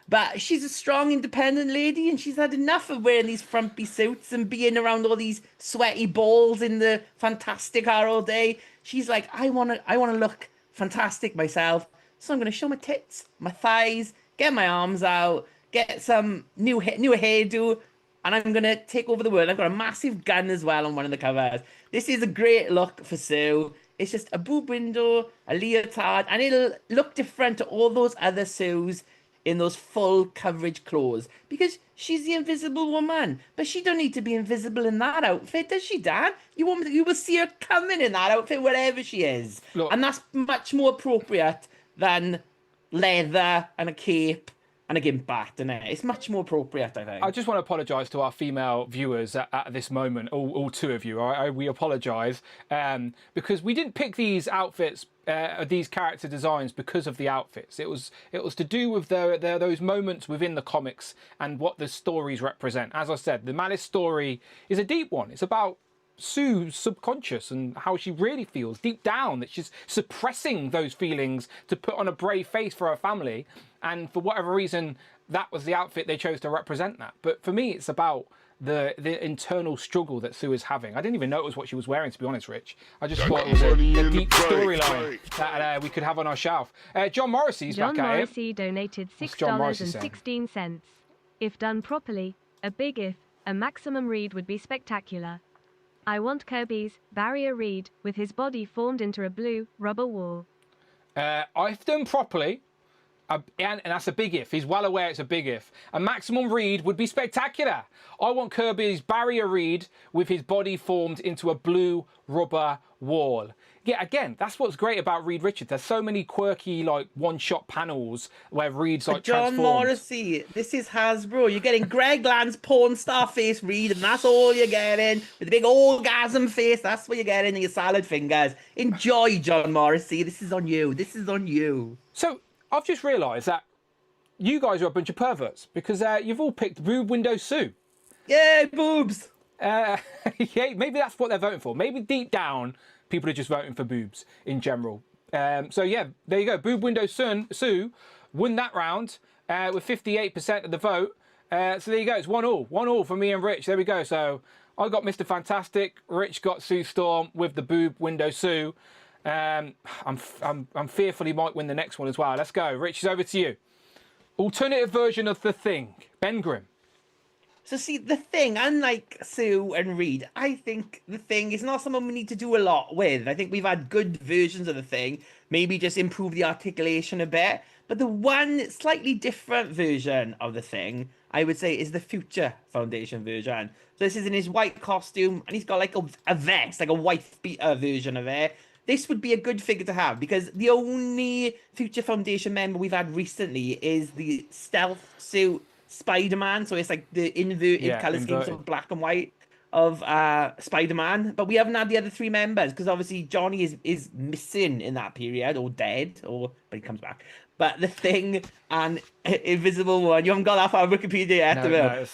But she's a strong, independent lady, and she's had enough of wearing these frumpy suits and being around all these sweaty balls in the Fantastic Four all day. She's like, I wanna look fantastic myself, so I'm gonna show my tits, my thighs, get my arms out, get some new hairdo, and I'm gonna take over the world. I've got a massive gun as well on one of the covers. This is a great look for Sue. It's just a boob window, a leotard, and it'll look different to all those other Sues in those full coverage clothes, because she's the Invisible Woman. But she don't need to be invisible in that outfit, does she, Dan? You will see her coming in that outfit wherever she is. Look, and that's much more appropriate than leather and a cape and a gimp bat, isn't it? It's much more appropriate, I think. I just want to apologise to our female viewers at this moment, all two of you. We apologise because we didn't pick these outfits, these character designs because of the outfits. It was to do with those moments within the comics and what the stories represent. As I said, the Malice story is a deep one. It's about Sue's subconscious and how she really feels deep down, that she's suppressing those feelings to put on a brave face for her family, and for whatever reason that was the outfit they chose to represent that. But for me, it's about the internal struggle that Sue is having. I didn't even notice what she was wearing, to be honest, Rich. I just thought it was a deep storyline that we could have on our shelf. John Morrissey's back at it. John Morrissey donated $6.16. If done properly, a big if, a maximum read would be spectacular. I want Kirby's barrier read with his body formed into a blue rubber wall. If done properly, and that's a big if. He's well aware it's a big if. A maximum read would be spectacular. I want Kirby's barrier read with his body formed into a blue rubber wall. Yeah, again, that's what's great about Reed Richards. There's so many quirky, like, one-shot panels where Reed's like John transformed. Morrissey, this is Hasbro. You're getting Greg Land's porn star face Reed, and that's all you're getting. With a big orgasm face, that's what you're getting in your salad fingers. Enjoy, John Morrissey. This is on you. This is on you. So I've just realised that you guys are a bunch of perverts because you've all picked Boob Window Sue. Yay, boobs! Yeah, maybe that's what they're voting for. Maybe deep down, people are just voting for boobs in general. So yeah, there you go. Boob Window Sue won that round with 58% of the vote. So there you go. It's 1-1. 1-1 for me and Rich. There we go. So I got Mr. Fantastic. Rich got Sue Storm with the Boob Window Sue. I'm fearful he might win the next one as well. Let's go. Rich, it's over to you. Alternative version of The Thing. Ben Grimm. So see, The Thing, unlike Sue and Reed, I think The Thing is not someone we need to do a lot with. I think we've had good versions of The Thing, maybe just improve the articulation a bit. But the one slightly different version of The Thing, I would say, is the Future Foundation version. So this is in his white costume, and he's got like a vest, like a wife beater version of it. This would be a good figure to have, because the only Future Foundation member we've had recently is the stealth suit Spider-Man, so it's like the inverted colour scheme, so black and white of Spider-Man. But we haven't had the other three members because obviously Johnny is missing in that period, or dead, but he comes back. But The Thing and Invisible Woman, you haven't got that far on Wikipedia yet,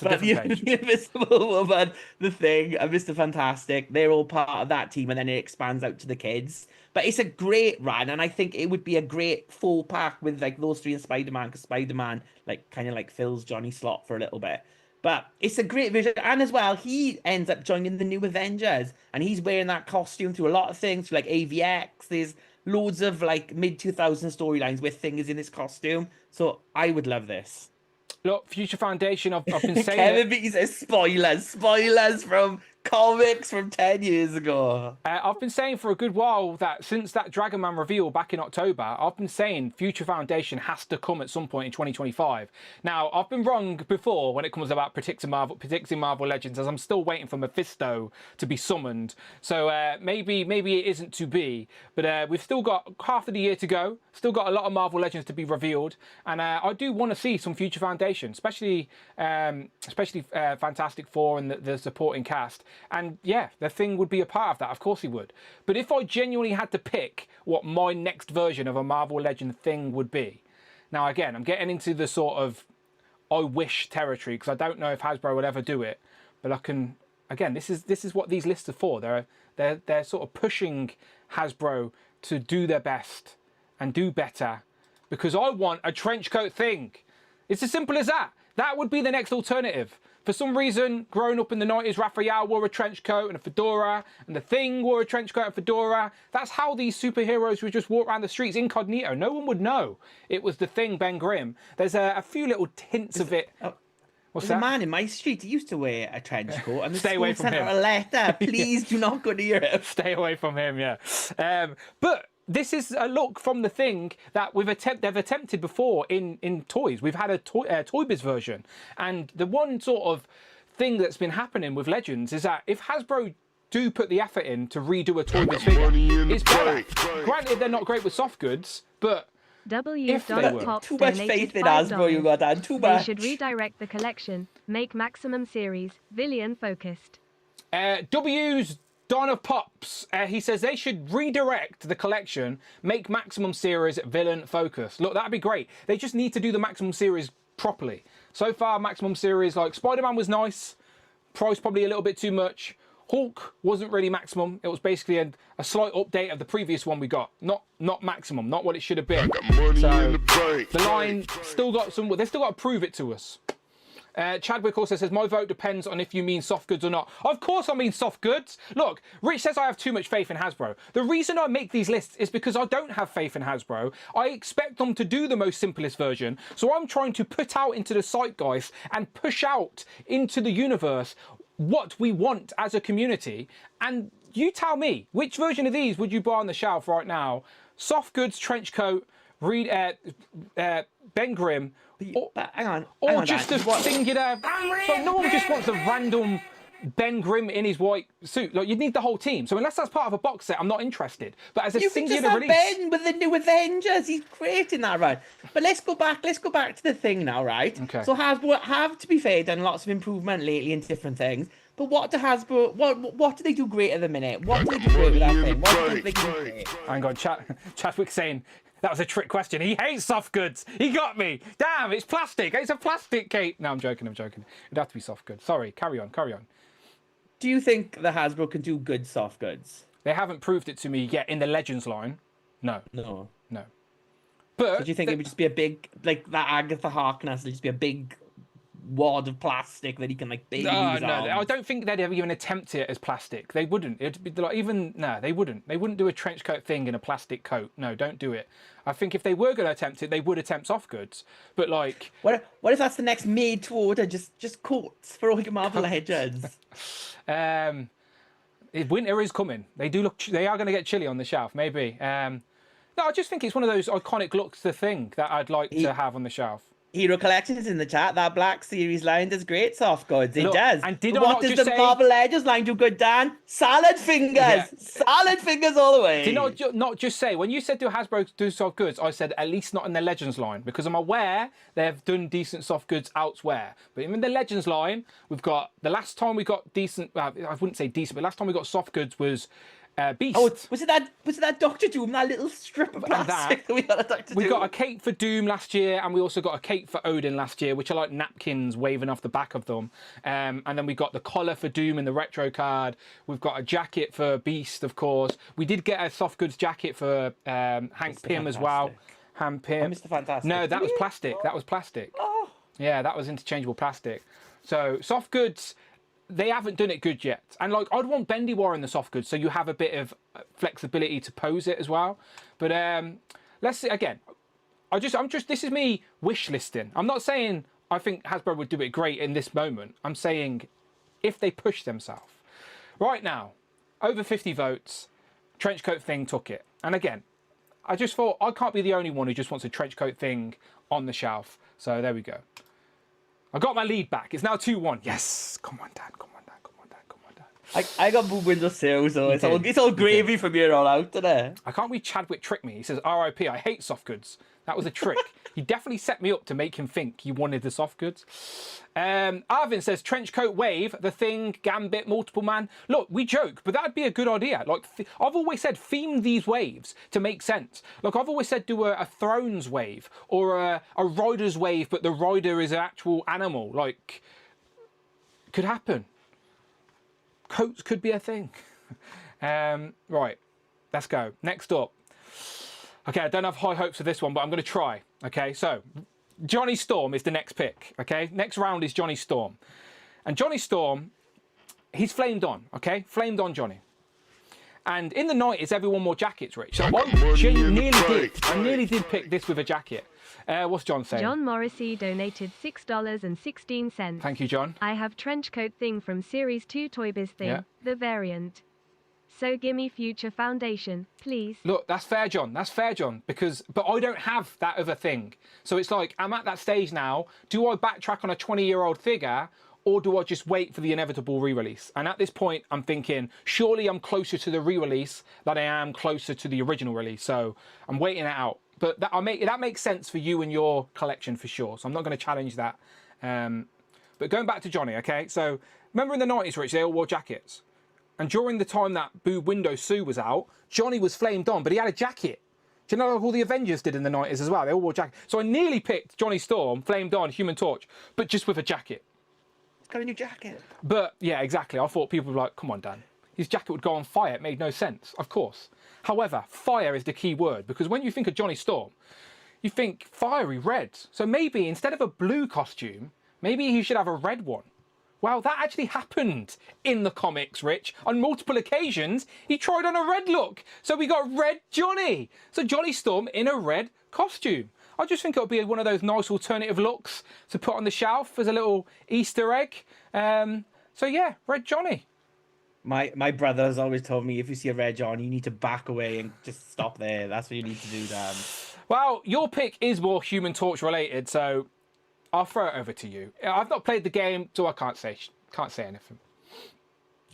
but the Invisible Woman, The Thing, and Mr. Fantastic, they're all part of that team, and then it expands out to the kids. But it's a great run, and I think it would be a great full pack with like those three and Spider-Man, because Spider-Man like kind of like fills Johnny's slot for a little bit. But it's a great vision, and as well, he ends up joining the New Avengers, and he's wearing that costume through a lot of things, through like AVX. There's loads of like mid-2000s storylines where Thing is in this costume, so I would love this. Look, Future Foundation, I've been saying Kevin B says spoilers from Comics from 10 years ago. I've been saying for a good while that since that Dragon Man reveal back in October, I've been saying Future Foundation has to come at some point in 2025. Now, I've been wrong before when it comes about predicting Marvel Legends, as I'm still waiting for Mephisto to be summoned. So maybe it isn't to be, but we've still got half of the year to go. Still got a lot of Marvel Legends to be revealed, and I do want to see some Future Foundation, especially Fantastic Four and the supporting cast. And yeah, the Thing would be a part of that. Of course he would. But if I genuinely had to pick what my next version of a Marvel Legend Thing would be, now again, I'm getting into the sort of I wish territory because I don't know if Hasbro would ever do it. But I can, again, this is what these lists are for. They're sort of pushing Hasbro to do their best and do better, because I want a trench coat Thing. It's as simple as that. That would be the next alternative. For some reason, growing up in the 90s, Raphael wore a trench coat and a fedora, and the Thing wore a trench coat and fedora. That's how these superheroes would just walk around the streets incognito. No one would know it was the Thing, Ben Grimm. There's a few little hints of it. What's that? There's a man in my street. He used to wear a trench coat, and the Stay away school from sent him. out a letter. Please do not go near him. Stay away from him, yeah. But this is a look from the Thing that they've attempted before in toys. We've had a Toy Biz version, and the one sort of thing that's been happening with Legends is that if Hasbro do put the effort in to redo a Toy Biz figure, it's better. Granted, they're not great with soft goods, but if they were. Pops Too much donated faith in Hasbro, you $5. got that. Too They much. should redirect the collection, make Maximum series villain focused. W's Donna Pops, he says they should redirect the collection, make Maximum series villain focused. Look, that'd be great. They just need to do the Maximum series properly. So far, Maximum series, like Spider-Man was nice, price probably a little bit too much. Hulk wasn't really Maximum. It was basically a slight update of the previous one we got. Not Maximum, not what it should have been. So the line still got some. They still got to prove it to us. Chadwick also says, my vote depends on if you mean soft goods or not. Of course I mean soft goods. Look, Rich says I have too much faith in Hasbro. The reason I make these lists is because I don't have faith in Hasbro. I expect them to do the most simplest version. So I'm trying to put out into the zeitgeist and push out into the universe what we want as a community. And you tell me, which version of these would you buy on the shelf right now? Soft goods, trench coat, Ben Grimm, Hang or on, just Dan. a singular. Like, no one just wants a random Ben Grimm in his white suit. Like, you'd need the whole team. So unless that's part of a box set, I'm not interested. But as a You can just singular have release, Ben with the new Avengers. He's great in that, right? But let's go back to the Thing now, right? Okay. So Hasbro have, to be fair, done lots of improvement lately in different things. But what do Hasbro? What do they do great at the minute? What do they do great with that thing? What do they do great? hang on, Chadwick saying that was a trick question. He hates soft goods. He got me. Damn, it's plastic. It's a plastic cape. No, I'm joking. It'd have to be soft goods. Sorry, carry on. Do you think the Hasbro can do good soft goods? They haven't proved it to me yet in the Legends line. No. No. But So do you think it would just be a big, like that Agatha Harkness, it'd just be a big wad of plastic that he can like baby No, his no, arms? I don't think they'd ever even attempt it as plastic. They wouldn't. It'd be like they wouldn't. They wouldn't do a trench coat thing in a plastic coat. No, don't do it. I think if they were going to attempt it, they would attempt soft goods. But like, What if that's the next made to order? Just coats for all your Marvel Legends. winter is coming. They are going to get chilly on the shelf. Maybe. No, I just think it's one of those iconic looks. The Thing that I'd like to have on the shelf. Hero Collections in the chat. That Black Series line does great soft goods. It Look, does. and did But I what not does just the say- Marvel Legends line do good, Dan? Salad fingers. Yeah. Salad fingers all the way. Did not just say, when you said to Hasbro to do soft goods, I said at least not in the Legends line, because I'm aware they've done decent soft goods elsewhere. But even the Legends line, we've got, the last time we got decent, I wouldn't say decent, but last time we got soft goods was Beast. Oh, was it that Doctor Doom? That little strip of plastic that we got a Doctor We Doom? got a cape for Doom last year, and we also got a cape for Odin last year, which are like napkins waving off the back of them. And then we got the collar for Doom in the retro card. We've got a jacket for Beast, of course. We did get a soft goods jacket for Hank Pym as well. Hank Pym. Mr. Fantastic. No, that was plastic. That was plastic. Oh. Yeah, that was interchangeable plastic. So soft goods, they haven't done it good yet. And like, I'd want Bendy War in the soft goods, so you have a bit of flexibility to pose it as well. But let's see again. This is me wish listing. I'm not saying I think Hasbro would do it great in this moment. I'm saying if they push themselves. Right now, over 50 votes, Trenchcoat Thing took it. And again, I just thought I can't be the only one who just wants a Trenchcoat Thing on the shelf. So there we go. I got my lead back. It's now 2-1. Yes. Come on, Dan. Come on, Dan. Come on, Dan. Come on, Dan. I got boob windows too, so it's all gravy from here on out today. I can't believe Chadwick tricked me. He says, RIP, I hate soft goods. That was a trick. He definitely set me up to make him think he wanted the soft goods. Arvin says, Trenchcoat Wave, The Thing, Gambit, Multiple Man. Look, we joke, but that'd be a good idea. Like, I've always said, theme these waves to make sense. Like, I've always said, do a Thrones wave or a Rider's wave, but the rider is an actual animal. Like, could happen. Coats could be a thing. Right, let's go. Next up. Okay, I don't have high hopes for this one, but I'm going to try. Okay, so Johnny Storm is the next pick. Okay, next round is Johnny Storm. And Johnny Storm, he's flamed on. Okay, flamed on Johnny. And in the 90s, everyone wore jackets, Rich. So I nearly did pick this with a jacket. What's John saying? John Morrissey donated $6.16. Thank you, John. I have Trenchcoat Thing from Series 2 Toy Biz Thing, the variant. So gimme Future Foundation, please. Look, that's fair, John. That's fair, John. But I don't have that other thing. So it's like, I'm at that stage now. Do I backtrack on a 20-year-old figure, or do I just wait for the inevitable re-release? And at this point, I'm thinking, surely I'm closer to the re-release than I am closer to the original release. So I'm waiting it out. But that makes sense for you and your collection for sure. So I'm not going to challenge that. But going back to Johnny, okay? So remember in the 90s, Rich, they all wore jackets. And during the time that Boo Window Sue was out, Johnny was flamed on, but he had a jacket. Do you know like all the Avengers did in the 90s as well? They all wore jackets. So I nearly picked Johnny Storm, flamed on, Human Torch, but just with a jacket. He's got a new jacket. But yeah, exactly. I thought people would be like, come on, Dan. His jacket would go on fire. It made no sense, of course. However, fire is the key word, because when you think of Johnny Storm, you think fiery red. So maybe instead of a blue costume, maybe he should have a red one. Well, that actually happened in the comics, Rich. On multiple occasions, he tried on a red look. So we got Red Johnny. So Johnny Storm in a red costume. I just think it'll be one of those nice alternative looks to put on the shelf as a little Easter egg. So yeah, Red Johnny. My brother has always told me if you see a Red Johnny, you need to back away and just stop there. That's what you need to do, Dan. Well, your pick is more Human Torch related, so I'll throw it over to you. I've not played the game, so I can't say anything.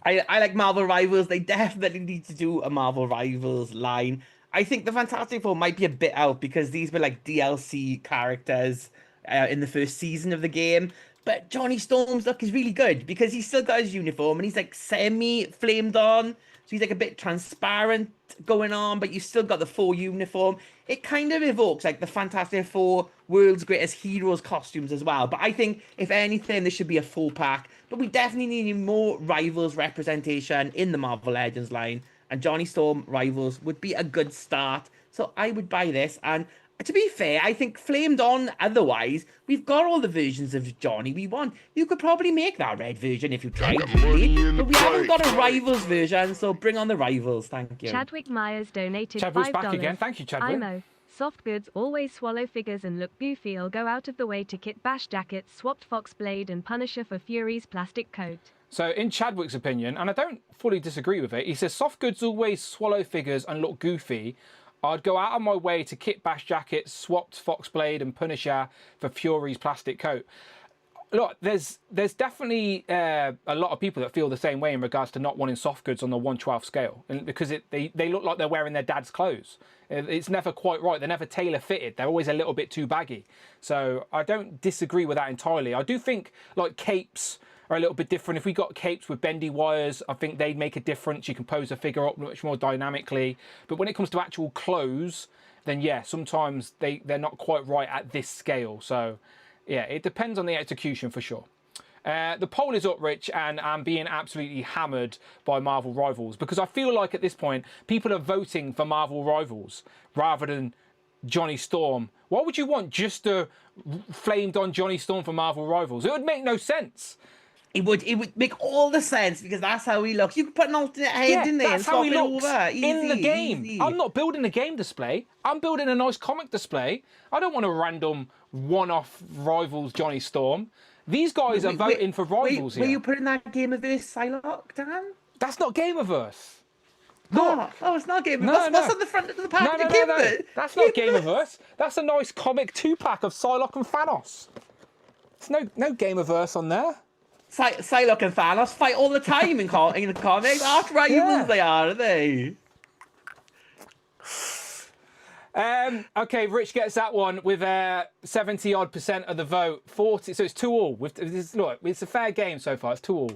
I like Marvel Rivals. They definitely need to do a Marvel Rivals line. I think the Fantastic Four might be a bit out because these were like DLC characters in the first season of the game. But Johnny Storm's look is really good because he's still got his uniform and he's like semi-flamed on. So he's like a bit transparent going on, but you still got the full uniform. It kind of evokes like the Fantastic Four World's Greatest Heroes costumes as well. But I think, if anything, this should be a full pack. But we definitely need more Rivals representation in the Marvel Legends line. And Johnny Storm Rivals would be a good start. So I would buy this. And to be fair, I think flamed on otherwise, we've got all the versions of Johnny we want. You could probably make that red version if you tried, really. But we haven't got a Rivals version, so bring on the Rivals. Thank you. Chadwick Myers donated Chadwick's $5. back again. Thank you, Chadwick. IMO. Soft goods always swallow figures and look goofy. I'll go out of the way to kit Bash jackets, swapped Foxblade and Punisher for Fury's plastic coat. So in Chadwick's opinion, and I don't fully disagree with it, he says soft goods always swallow figures and look goofy. I'd go out of my way to kit Bash jackets, swapped Foxblade and Punisher for Fury's plastic coat. Look, there's definitely a lot of people that feel the same way in regards to not wanting soft goods on the 1/12 scale, and because they look like they're wearing their dad's clothes. It's never quite right. They're never tailor fitted. They're always a little bit too baggy. So I don't disagree with that entirely. I do think like capes are a little bit different. If we got capes with bendy wires, I think they'd make a difference. You can pose a figure up much more dynamically. But when it comes to actual clothes, then yeah, sometimes they're not quite right at this scale. So yeah, it depends on the execution for sure. The poll is up, Rich, and I'm being absolutely hammered by Marvel Rivals because I feel like at this point, people are voting for Marvel Rivals rather than Johnny Storm. Why would you want just a flamed on Johnny Storm for Marvel Rivals? It would make no sense. It would make all the sense because that's how he looks. You could put an alternate head in there and swap it over. Easy, in the game. Easy. I'm not building a game display. I'm building a nice comic display. I don't want a random one-off Rivals Johnny Storm. These guys are voting for Rivals here. Were you putting that Game of Earth Psylocke, Dan? That's not Gamerverse. No, it's not Gamerverse. No, What's on the front of the pack? No. That's not Gamerverse. That's a nice comic 2-pack of Psylocke and Thanos. There's no Gamerverse on there. Psylocke and Thanos fight all the time in the comics. Arch rivals they are, aren't they? Okay, Rich gets that one with 70-odd% of the vote. 40, so it's 2-all. Look, it's a fair game so far. It's 2-all.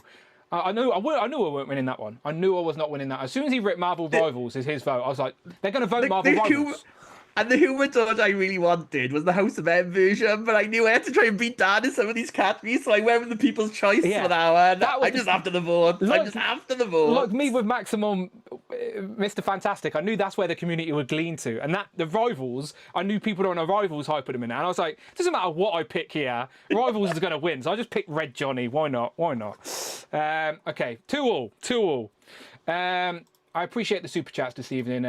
I knew I weren't winning that one. I knew I was not winning that. As soon as he ripped Marvel Rivals as his vote, I was like, they're going to vote Marvel Rivals. And the human torch I really wanted was the House of M version, but I knew I had to try and beat Dan in some of these categories, so I went with the People's Choice for that one. I'm just after the vote. I'm just after the vote. Like me with Maximum Mr. Fantastic, I knew that's where the community would lean to. And that the Rivals, I knew people on a Rivals hyping him in. And I was like, it doesn't matter what I pick here, Rivals is going to win. So I just picked Red Johnny. Why not? Okay, 2-all. I appreciate the super chats this evening,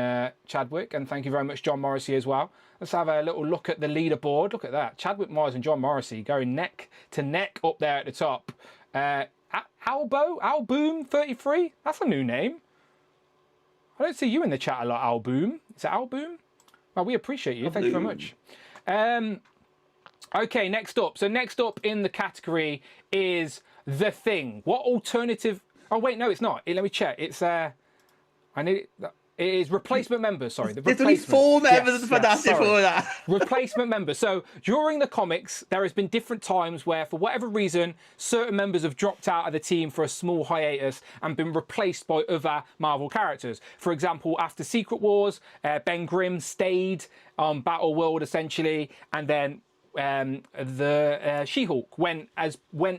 Chadwick, and thank you very much, John Morrissey, as well. Let's have a little look at the leaderboard. Look at that. Chadwick Myers and John Morrissey going neck to neck up there at the top. Alboom 33? That's a new name. I don't see you in the chat a lot, Alboom. Is it Alboom? Well, we appreciate you. Thank you very much. Okay, next up. So next up in the category is The Thing. What alternative... Oh, wait, no, it's not. Let me check. It's... it is replacement members, sorry. There's only 4 members of the Fantastic Four. Replacement members. So during the comics, there has been different times where, for whatever reason, certain members have dropped out of the team for a small hiatus and been replaced by other Marvel characters. For example, after Secret Wars, Ben Grimm stayed on Battle World, essentially, and then the She-Hulk went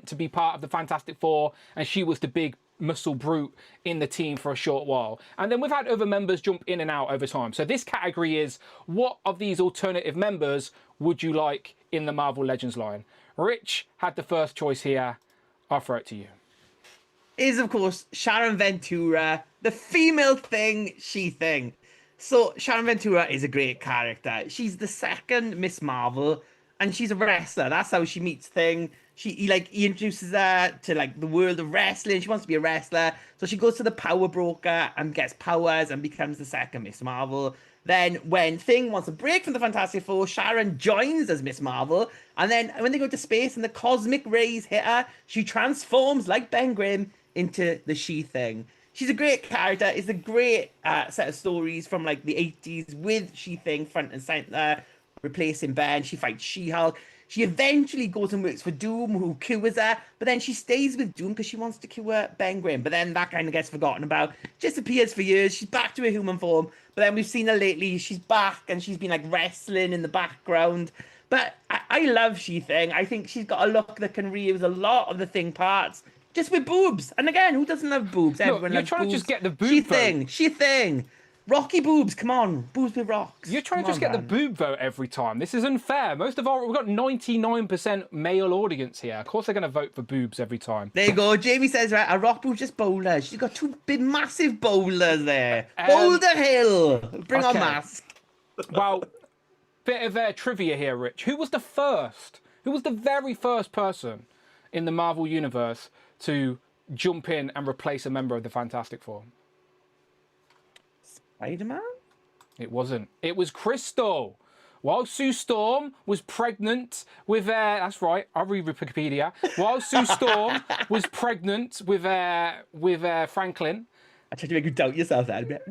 to be part of the Fantastic Four, and she was the big muscle brute in the team for a short while. And then we've had other members jump in and out over time. So this category is, what of these alternative members would you like in the Marvel Legends line? Rich had the first choice here. I'll throw it to you. Is, of course, Sharon Ventura, the female Thing, She-Thing. So Sharon Ventura is a great character. She's the second Miss Marvel, and she's a wrestler. That's how she meets Thing. He introduces her to like the world of wrestling. She wants to be a wrestler, so she goes to the power broker and gets powers and becomes the second Miss Marvel. Then when Thing wants a break from the Fantastic Four, Sharon joins as Miss Marvel, and then when they go to space and the cosmic rays hit her, she transforms like Ben Grimm into the She-Thing. She's a great character. It's a great set of stories from like the 80s with She-Thing front and center, replacing Ben. She fights She-Hulk. She eventually goes and works for Doom, who cures her, but then she stays with Doom because she wants to cure Ben Grimm. But then that kind of gets forgotten about. Disappears for years. She's back to her human form. But then we've seen her lately. She's back and she's been like wrestling in the background. But I love She-Thing. I think she's got a look that can reuse a lot of the Thing parts, just with boobs. And again, who doesn't love boobs? Everyone you're loves trying boobs. to just get the boob vote. She-Thing. Rocky boobs, come on. Boobs with rocks. You're trying to just get the boob vote every time. This is unfair. We've got 99% male audience here. Of course they're going to vote for boobs every time. There you go. Jamie says, right, a rock boob's just boulders. She's got 2 big, massive boulders there. Boulder Hill. Bring on mask. Well, bit of trivia here, Rich. Who was the very first person in the Marvel Universe to jump in and replace a member of the Fantastic Four? Spider-Man? It wasn't. It was Crystal. While Sue Storm was pregnant with, that's right, I'll read Wikipedia. While Sue Storm was pregnant with Franklin. I tried to make you doubt yourself there a bit.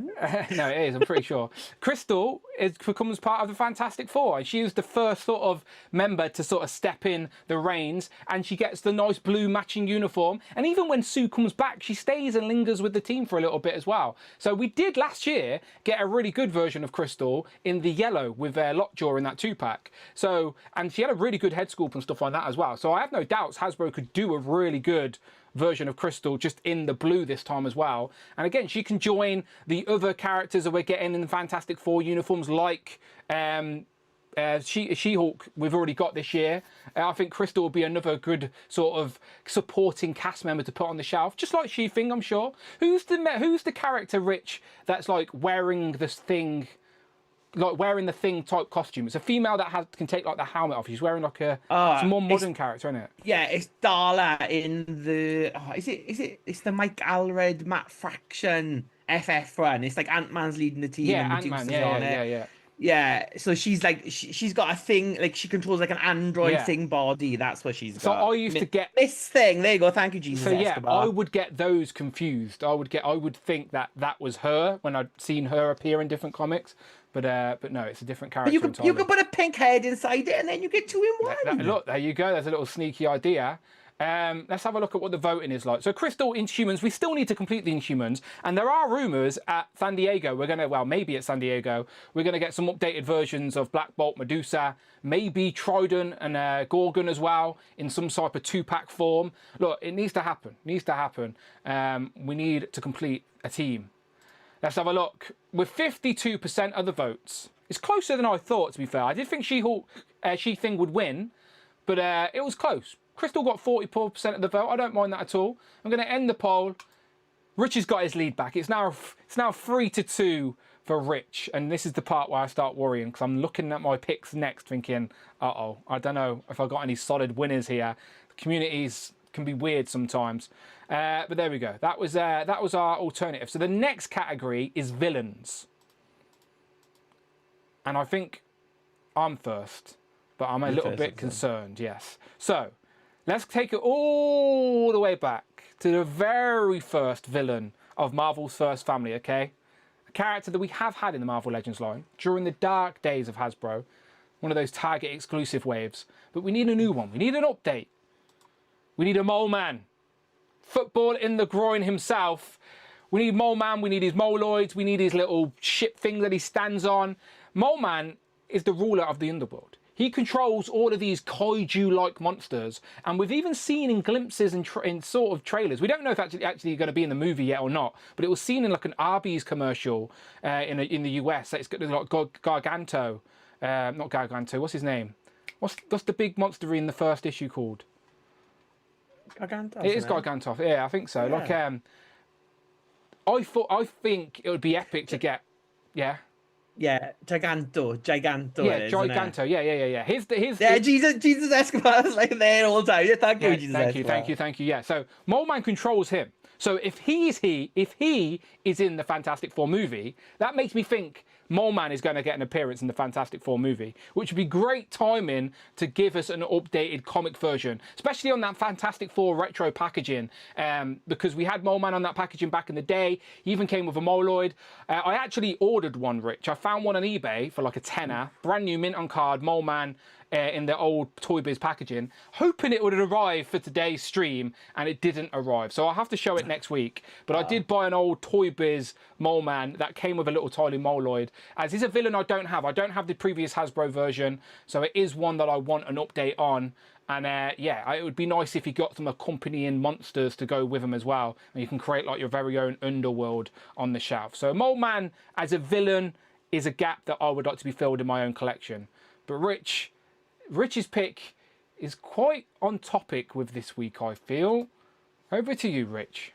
No, it is, I'm pretty sure. Crystal becomes part of the Fantastic Four, and she was the first sort of member to sort of step in the reins, and she gets the nice blue matching uniform. And even when Sue comes back, she stays and lingers with the team for a little bit as well. So we did last year get a really good version of Crystal in the yellow with Lockjaw in that 2-pack. So, and she had a really good head sculpt and stuff like that as well. So I have no doubts Hasbro could do a really good version of Crystal just in the blue this time as well. And again, she can join the other characters that we're getting in the Fantastic Four uniforms, like She-Hulk we've already got this year. I think Crystal will be another good sort of supporting cast member to put on the shelf, just like She-Thing, I'm sure. Who's the character, Rich, that's like wearing this thing like wearing the Thing type costume. It's a female that can take like the helmet off. She's wearing like it's a more modern character, isn't it? Yeah, it's Darla in the. It's the Mike Allred Matt Fraction FF run. It's like Ant-Man's leading the team. Yeah, and Ant-Man. Medusa's on it. Yeah. Yeah, so she's like she's got a thing, like she controls like an android Yeah. thing body. That's what she's got. So I used to get this thing. There you go. Thank you, Jesus. So yeah, Escobar. I would get those confused. I would think that was her when I'd seen her appear in different comics, but no, it's a different character. But you could put a pink head inside it, and then you get 2 in 1. Look, there you go. There's a little sneaky idea. Let's have a look at what the voting is like. So Crystal, Inhumans, we still need to complete the Inhumans, and there are rumours at San Diego. Maybe at San Diego, we're gonna get some updated versions of Black Bolt, Medusa, maybe Trident and Gorgon as well in some type of 2-pack form. Look, it needs to happen. We need to complete a team. Let's have a look. With 52% of the votes, it's closer than I thought. To be fair, I did think She-Thing would win, but it was close. Crystal got 44% of the vote. I don't mind that at all. I'm going to end the poll. Rich has got his lead back. It's now 3-2 for Rich, and this is the part where I start worrying because I'm looking at my picks next, thinking, I don't know if I got any solid winners here. The communities can be weird sometimes, but there we go. That was our alternative. So the next category is villains, and I think I'm first, but I'm a little bit concerned. Yes. So let's take it all the way back to the very first villain of Marvel's first family, okay? A character that we have had in the Marvel Legends line during the dark days of Hasbro, one of those Target exclusive waves. But we need a new one. We need an update. We need a Mole Man. Football in the groin himself. We need Mole Man. We need his moloids. We need his little ship thing that he stands on. Mole Man is the ruler of the underworld. He controls all of these kaiju-like monsters, and we've even seen in glimpses in sort of trailers. We don't know if it's actually going to be in the movie yet or not, but it was seen in like an Arby's commercial in the US. It's got like Garganto, not Garganto. What's his name? What's the big monster in the first issue called? Gargantos. It is Gargantos. Yeah, I think so. Yeah. Like I think it would be epic to get. Yeah. Yeah, Giganto. Yeah, Giganto. Yeah. Yeah, Jesus Escobar is like there all the time. Yeah, thank you, Jesus Escobar. Thank you. Yeah, so Mole Man controls him. So if he is in the Fantastic Four movie, that makes me think Mole Man is going to get an appearance in the Fantastic Four movie, which would be great timing to give us an updated comic version, especially on that Fantastic Four retro packaging, because we had Mole Man on that packaging back in the day. He even came with a Moloid. I actually ordered one, Rich. I found one on eBay for like a tenner, brand new mint on card, Mole Man, in the old Toy Biz packaging, hoping it would arrive for today's stream, and it didn't arrive. So I'll have to show it next week. But I did buy an old Toy Biz Mole Man that came with a little tiny Moloid. As he's a villain I don't have. I don't have the previous Hasbro version, so it is one that I want an update on. And it would be nice if you got some accompanying monsters to go with him as well, and you can create like your very own underworld on the shelf. So Mole Man as a villain is a gap that I would like to be filled in my own collection. But Rich's pick is quite on topic with this week, I feel. Over to you, Rich.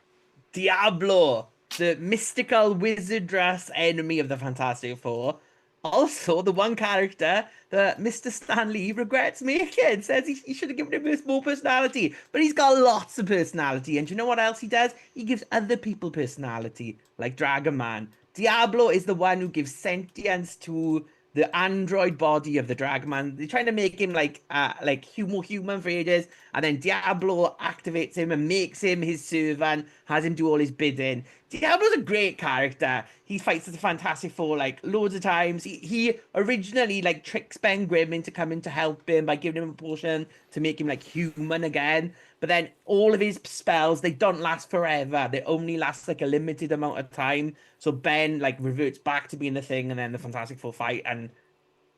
Diablo, the mystical wizardress enemy of the Fantastic Four. Also, the one character that Mr. Stan Lee regrets making. Says he should have given him more personality. But he's got lots of personality. And do you know what else he does? He gives other people personality, like Dragon Man. Diablo is the one who gives sentience to the android body of the Dragman. They're trying to make him like human for ages, and then Diablo activates him and makes him his servant, has him do all his bidding. Diablo's a great character. He fights the Fantastic Four like loads of times. He originally like tricks Ben Grimm into coming to help him by giving him a potion to make him like human again. But then all of his spells, they don't last forever. They only last like a limited amount of time. So Ben like reverts back to being the Thing, and then the Fantastic Four fight, and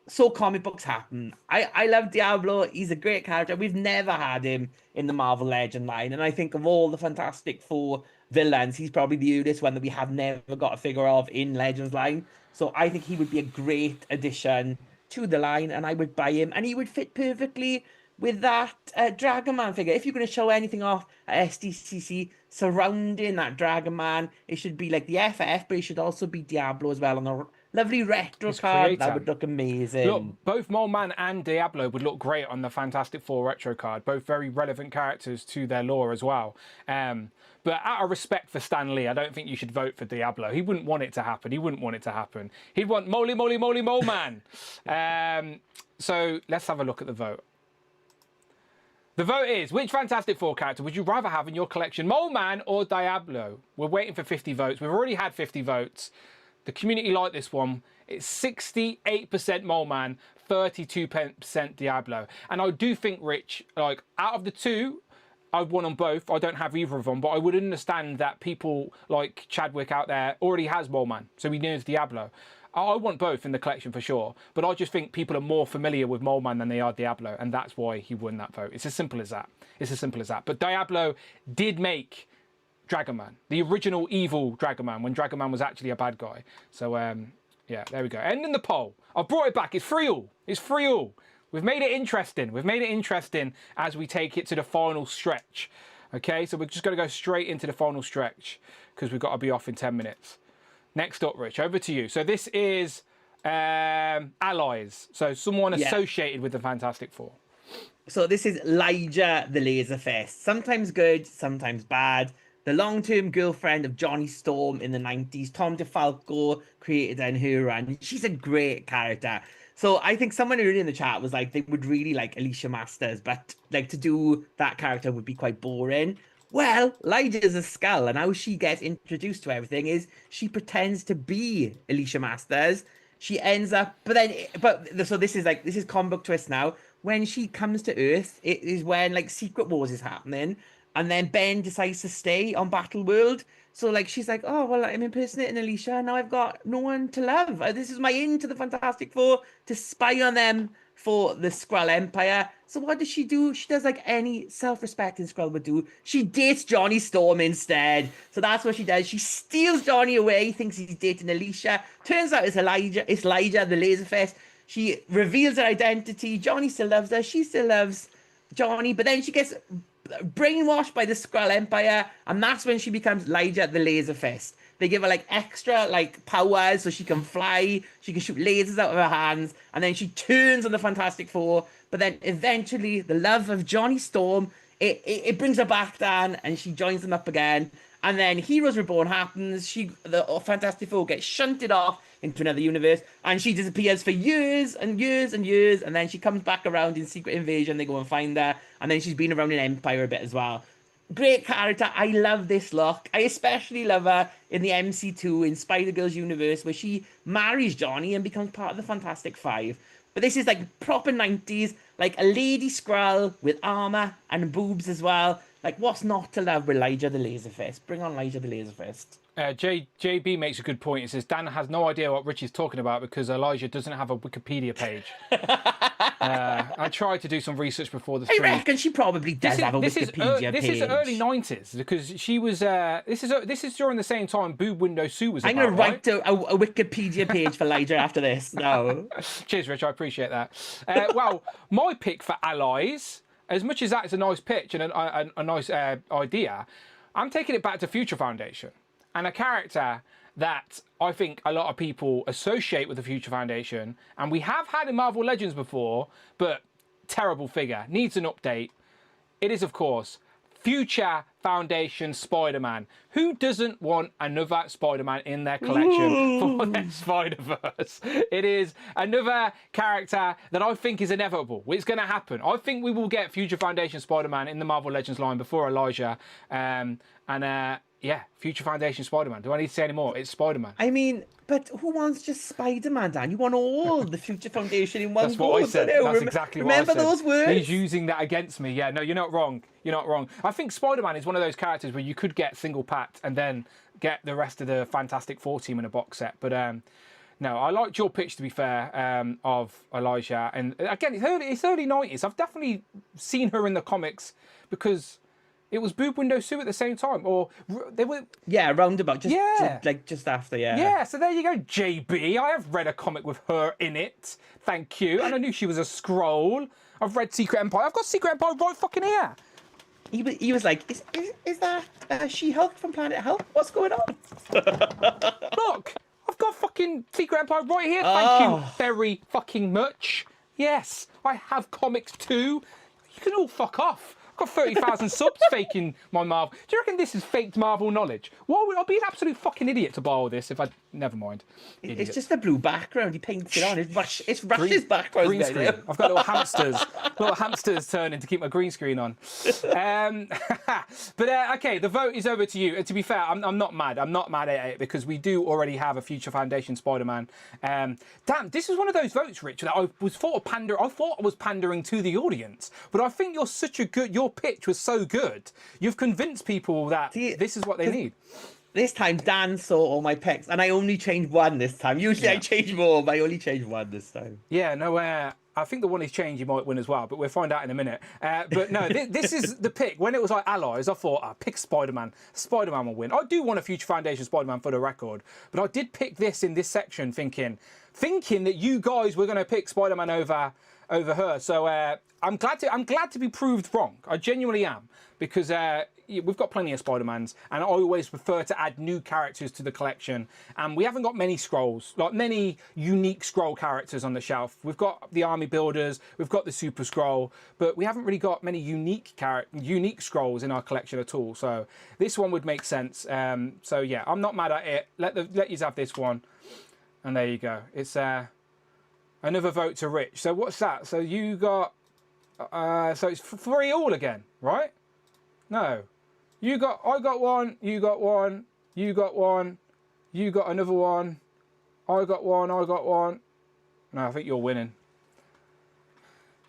so comic books happen. I love Diablo. He's a great character. We've never had him in the Marvel Legend line, and I think of all the Fantastic Four villains, he's probably the earliest one that we have never got a figure of in Legends line. So I think he would be a great addition to the line, and I would buy him, and he would fit perfectly with that Dragon Man figure. If you're going to show anything off at SDCC surrounding that Dragon Man, it should be like the FF, but it should also be Diablo as well on lovely retro His card. creator. That would look amazing. Look, both Mole Man and Diablo would look great on the Fantastic Four retro card. Both very relevant characters to their lore as well. But out of respect for Stan Lee, I don't think you should vote for Diablo. He wouldn't want it to happen. He wouldn't want it to happen. He'd want Moly, Moly, Moly, Mole Man. So let's have a look at the vote. The vote is, which Fantastic Four character would you rather have in your collection, Mole Man or Diablo? We're waiting for 50 votes. We've already had 50 votes. The community liked this one. It's 68% Mole Man, 32% Diablo. And I do think, Rich, like, out of the two, I'd want them both. I don't have either of them, but I would understand that people like Chadwick out there already has Mole Man, so he knows Diablo. I want both in the collection for sure, but I just think people are more familiar with Mole Man than they are Diablo, and that's why he won that vote. It's as simple as that. It's as simple as that. But Diablo did make Dragon Man, the original evil Dragon Man, when Dragon Man was actually a bad guy. So, yeah, there we go. Ending the poll. I've brought it back. It's free all. It's free all. We've made it interesting. We've made it interesting as we take it to the final stretch. Okay, so we're just going to go straight into the final stretch because we've got to be off in 10 minutes. Next up, Rich, over to you. So this is allies. So someone associated with the Fantastic Four. So this is Elijah the Laserfist. Sometimes good, sometimes bad. The long-term girlfriend of Johnny Storm in the 90s. Tom DeFalco created her run. She's a great character. So I think someone earlier in the chat was like, they would really like Alicia Masters, but like to do that character would be quite boring. Well, Elijah is a skull, and how she gets introduced to everything is she pretends to be Alicia Masters. She ends up, so this is comic book twist now. When she comes to Earth, it is when like Secret Wars is happening, and then Ben decides to stay on Battle World. So like she's like, oh well, I'm impersonating Alicia, and now I've got no one to love. This is my in to the Fantastic Four to spy on them for the Skrull Empire. So what does she do? She does like any self-respecting Skrull would do. She dates Johnny Storm instead. So that's what she does. She steals Johnny away, thinks he's dating Alicia. Turns out it's Elijah the Laserfist. She reveals her identity. Johnny still loves her. She still loves Johnny, but then she gets brainwashed by the Skrull Empire, and that's when she becomes Elijah the Laserfist. They give her like extra like powers so she can fly, she can shoot lasers out of her hands, and then she turns on the Fantastic Four. But then eventually the love of Johnny Storm, it brings her back down, and she joins them up again. And then Heroes Reborn happens. The Fantastic Four gets shunted off into another universe, and she disappears for years and years and years, and then she comes back around in Secret Invasion. They go and find her, and then she's been around in Empire a bit as well. Great character. I love this look. I especially love her in the MC2 in Spider-Girl's universe, where she marries Johnny and becomes part of the Fantastic Five. But this is like proper 90s, like a lady Skrull with armor and boobs as well. Like, what's not to love with Elijah the Laserfist? Bring on Elijah the Laserfist. JB makes a good point. He says, Dan has no idea what Richie's talking about because Elijah doesn't have a Wikipedia page. I tried to do some research before the stream. I reckon she probably does have a Wikipedia page. This is early 90s because she was... this is during the same time Boob Window Sue was I'm going to write a Wikipedia page for Elijah after this. No. Cheers, Rich. I appreciate that. Well, my pick for allies, as much as that is a nice pitch and a nice idea, I'm taking it back to Future Foundation. And a character that I think a lot of people associate with the Future Foundation, and we have had in Marvel Legends before, but terrible figure, needs an update. It is, of course, Future Foundation Spider-Man. Who doesn't want another Spider-Man in their collection for their Spider-Verse? It is another character that I think is inevitable. It's going to happen. I think we will get Future Foundation Spider-Man in the Marvel Legends line before Elijah. Yeah, Future Foundation Spider-Man. Do I need to say any more? It's Spider-Man. I mean, but who wants just Spider-Man, Dan? You want all the Future Foundation in one That's what I said. That's exactly what I said. Remember those words? He's using that against me. Yeah, no, you're not wrong. You're not wrong. I think Spider-Man is one of those characters where you could get single packed and then get the rest of the Fantastic Four team in a box set. But no, I liked your pitch, to be fair, of Elijah. And again, it's early 90s. I've definitely seen her in the comics because... it was Boob Window Sue at the same time, or they were... yeah, roundabout, just after, yeah. Yeah, so there you go, JB. I have read a comic with her in it. Thank you. And I knew she was a Skrull. I've read Secret Empire. I've got Secret Empire right fucking here. He was like, is that She-Hulk from Planet Hulk? What's going on? Look, I've got fucking Secret Empire right here. Thank you very fucking much. Yes, I have comics too. You can all fuck off. I've got 30,000 subs faking my Marvel. Do you reckon this is faked Marvel knowledge? Why would I be an absolute fucking idiot to buy all this if I... Never mind. Idiots. It's just a blue background. He paints it on. It's Rush's background. Green screen. I've got little hamsters turning to keep my green screen on. Okay, the vote is over to you. And to be fair, I'm not mad. I'm not mad at it because we do already have a Future Foundation Spider-Man. Damn, this is one of those votes, Rich, that I thought I was pandering to the audience, but I think you're such a good. Your pitch was so good. You've convinced people that this is what they need. This time, Dan saw all my picks, and I only changed one this time. Usually I change more, but I only changed one this time. Yeah, no, I think the one he's changed, you might win as well, but we'll find out in a minute. But no, this is the pick. When it was like allies, I thought, pick Spider-Man. Spider-Man will win. I do want a Future Foundation Spider-Man for the record, but I did pick this in this section thinking that you guys were going to pick Spider-Man over her. So I'm glad to be proved wrong. I genuinely am, because we've got plenty of Spider-Mans, and I always prefer to add new characters to the collection. And we haven't got many scrolls, like many unique scroll characters on the shelf. We've got the Army Builders, we've got the Super Scroll, but we haven't really got many unique scrolls in our collection at all. So this one would make sense. So yeah, I'm not mad at it. Let you have this one, and there you go. It's another vote to Rich. So what's that? So you got so it's 3-3 again, right? No. I got one, you got one, you got one, you got another one, I got one. No, I think you're winning.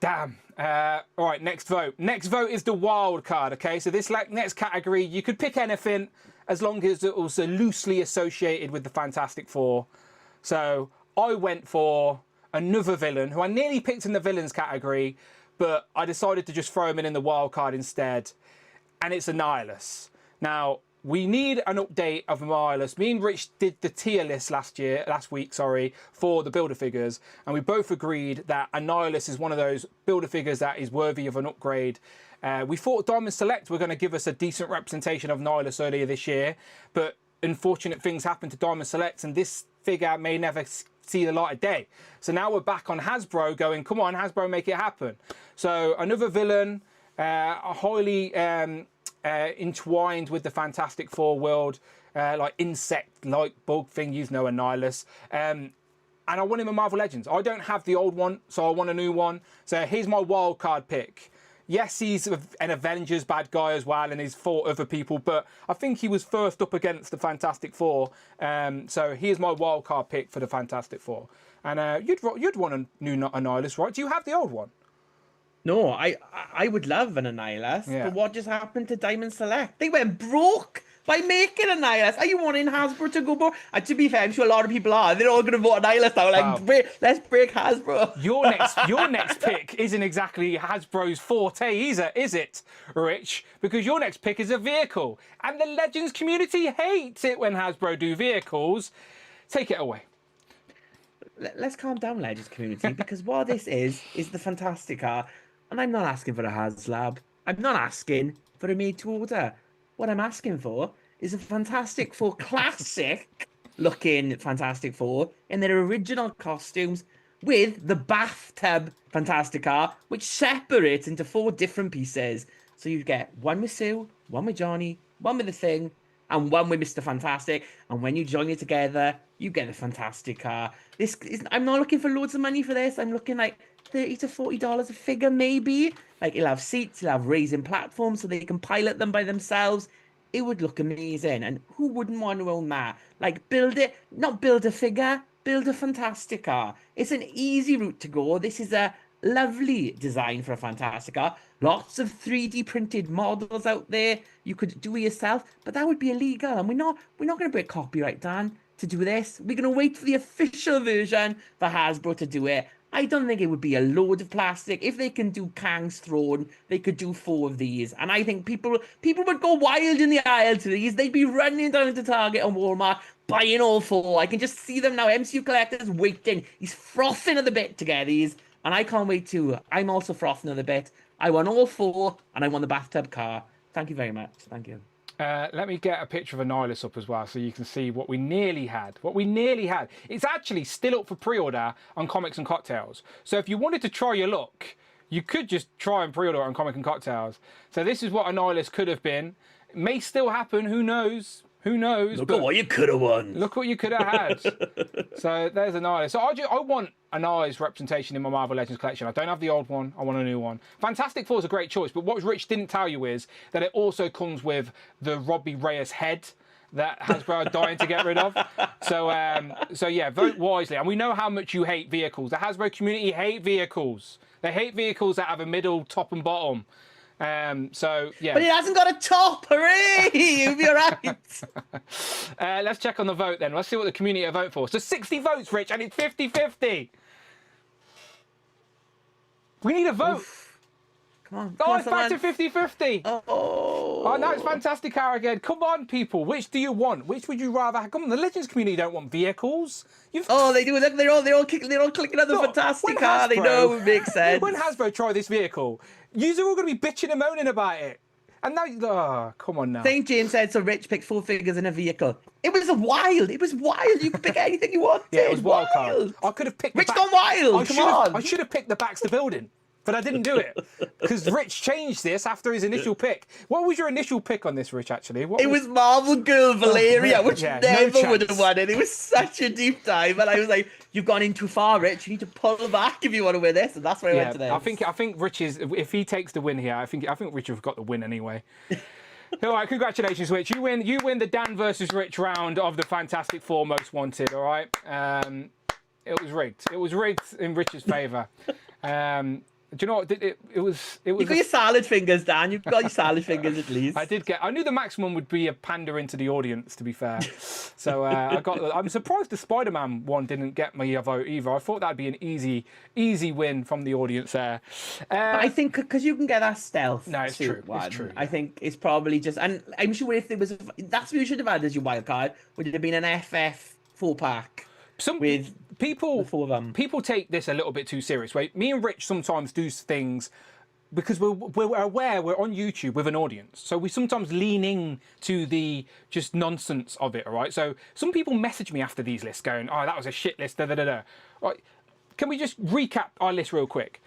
Damn. All right, next vote. Next vote is the wild card, okay? So this next category, you could pick anything as long as it was loosely associated with the Fantastic Four. So I went for another villain who I nearly picked in the villains category, but I decided to just throw him in the wild card instead. And it's Annihilus. Now, we need an update of Annihilus. Me and Rich did the tier list last week, for the Builder figures, and we both agreed that Annihilus is one of those Builder figures that is worthy of an upgrade. We thought Diamond Select were going to give us a decent representation of Annihilus earlier this year, but unfortunate things happened to Diamond Select, and this figure may never see the light of day. So now we're back on Hasbro going, come on, Hasbro, make it happen. So another villain, highly entwined with the Fantastic Four world, like insect-like bug thing, you know, Annihilus. And I want him in Marvel Legends. I don't have the old one, so I want a new one. So here's my wild card pick. Yes, he's an Avengers bad guy as well, and he's fought other people, but I think he was first up against the Fantastic Four. So here's my wild card pick for the Fantastic Four. And you'd want a new Annihilus, right? Do you have the old one? No, I would love an Annihilus, Yeah. but what just happened to Diamond Select? They went broke by making Annihilus. Are you wanting Hasbro to go broke? And to be fair, I'm sure a lot of people are. They're all going to vote Annihilus now. Like, let's break Hasbro. Your next pick isn't exactly Hasbro's forte either, is it, Rich? Because your next pick is a vehicle, and the Legends community hates it when Hasbro do vehicles. Take it away. Let's calm down, Legends community, because what this is the Fantastic Car. And I'm not asking for a HasLab. I'm not asking for a made-to-order. What I'm asking for is a Fantastic Four classic-looking Fantastic Four in their original costumes with the bathtub Fantastic Car, which separates into 4 different pieces. So you get one with Sue, one with Johnny, one with the Thing, and one with Mr. Fantastic. And when you join it together, you get a Fantastic Car. I'm not looking for loads of money for this. I'm looking like $30 to $40 a figure, maybe. Like, it'll have seats, it'll have raising platforms so they can pilot them by themselves. It would look amazing. And who wouldn't want to own that? Like, not build a figure, build a Fantastic Car. It's an easy route to go. This is a lovely design for a Fantastic Car. Lots of 3D printed models out there. You could do it yourself, but that would be illegal. And we're not going to break copyright, Dan, to do this. We're going to wait for the official version for Hasbro to do it. I don't think it would be a load of plastic. If they can do Kang's Throne, they could do 4 of these. And I think people would go wild in the aisle to these. They'd be running down to Target and Walmart, buying all 4. I can just see them now. MCU Collector's waiting. He's frothing at the bit to get these. And I can't wait too. I'm also frothing at the bit. I want all 4, and I want the bathtub car. Thank you very much. Thank you. Let me get a picture of Annihilus up as well so you can see what we nearly had. What we nearly had. It's actually still up for pre-order on Comics and Cocktails. So if you wanted to try your luck, you could just try and pre-order on Comics and Cocktails. So this is what Annihilus could have been. It may still happen. Who knows? Who knows? Look at what you could have won. Look what you could have had. So there's Annihilus. So I want Annihilus representation in my Marvel Legends collection. I don't have the old one. I want a new one. Fantastic Four is a great choice, but what Rich didn't tell you is that it also comes with the Robbie Reyes head that Hasbro are dying to get rid of. So yeah, vote wisely. And we know how much you hate vehicles. The Hasbro community hate vehicles. They hate vehicles that have a middle, top, and bottom. So yeah, but it hasn't got a top. Hooray! You'll be alright. Let's check on the vote then. Let's see what the community are voting for. So 60 votes, Rich, and it's 50-50. We need a vote. Oof. Come on. Oh, it's back to 50-50. Oh, no, it's fantastic, again. Come on, people. Which do you want? Which would you rather have? Come on, the Legends community don't want vehicles. Oh, they do. They're all clicking on the fantastic car. They know it makes sense. When Hasbro try this vehicle, you're all going to be bitching and moaning about it. And now, come on now. St. James said, so Rich picked 4 figures in a vehicle. It was wild. It was wild. You could pick anything you wanted. Yeah, it was wild card. I could have picked Rich gone wild. I should have picked the Baxter building, but I didn't do it because Rich changed this after his initial pick. What was your initial pick on this, Rich, actually? It was Marvel Girl Valeria, which yeah, never would have won it. It was such a deep dive. And I was like, you've gone in too far, Rich. You need to pull back if you want to win this. And that's where I went to this. I think Rich is, if he takes the win here, I think Rich have got the win anyway. All right, congratulations, Rich. You win the Dan versus Rich round of the Fantastic Four Most Wanted, all right? It was rigged. It was rigged in Rich's favour. Do you know what? It was. You got your salad fingers, Dan. You've got your salad fingers at least. I knew the maximum would be a pandering to the audience, to be fair. So I'm surprised the Spider-Man one didn't get me a vote either. I thought that'd be an easy win from the audience there. But I think because you can get that stealth. No, it's true. It's true. I think it's probably just, and I'm sure if there was, that's what you should have had as your wild card. Would it have been an FF 4-pack? With people take this a little bit too serious. Right? Me and Rich sometimes do things because we're aware we're on YouTube with an audience, so we sometimes lean in to the just nonsense of it. All right. So some people message me after these lists, going, "Oh, that was a shit list." Right? Can we just recap our list real quick?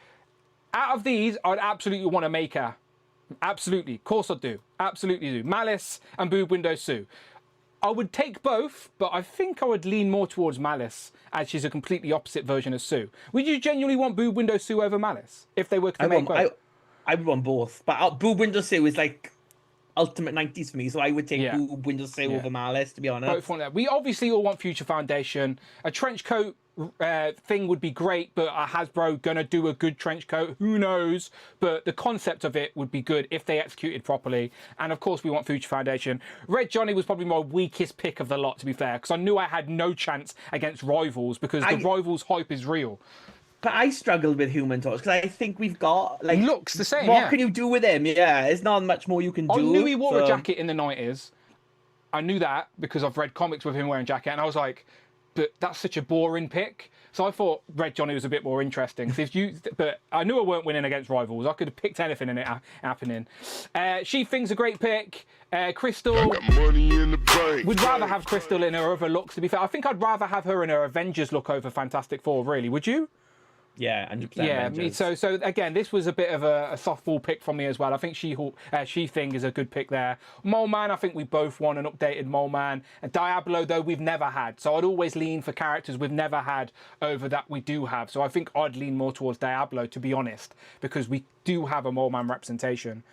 Out of these, I'd absolutely want to make a. Absolutely, of course I do. Absolutely do. Malice and Boob Window Sue. I would take both, but I think I would lean more towards Malice, as she's a completely opposite version of Sue. Would you genuinely want Boob Window Sue over Malice if they were to make both? I would want both, but Boob Window Sue is like ultimate 90s for me, so I would take Boob Window Sue over Malice, to be honest. We obviously all want Future Foundation. A trench coat thing would be great, but are Hasbro gonna do a good trench coat? Who knows? But the concept of it would be good if they executed properly. And of course, we want Future Foundation. Red Johnny was probably my weakest pick of the lot, to be fair, because I knew I had no chance against Rivals because the Rivals hype is real. But I struggled with Human Torch because I think we've got like looks the same. What can you do with him? Yeah, it's not much more you can do. I knew he wore a jacket in the 90s. I knew that because I've read comics with him wearing a jacket, and I was like, but that's such a boring pick. So I thought Red Johnny was a bit more interesting. But I knew I weren't winning against Rivals. I could have picked anything in it happening. She-Thing's a great pick. Crystal. Would rather have Crystal in her other looks, to be fair. I think I'd rather have her in her Avengers look over Fantastic Four, really. Would you? Yeah, 100%. Yeah, me. So again, this was a bit of a softball pick from me as well. I think She-Thing is a good pick there. Mole Man, I think we both want an updated Mole Man. And Diablo, though, we've never had. So I'd always lean for characters we've never had over that we do have. So I think I'd lean more towards Diablo, to be honest, because we do have a Mole Man representation.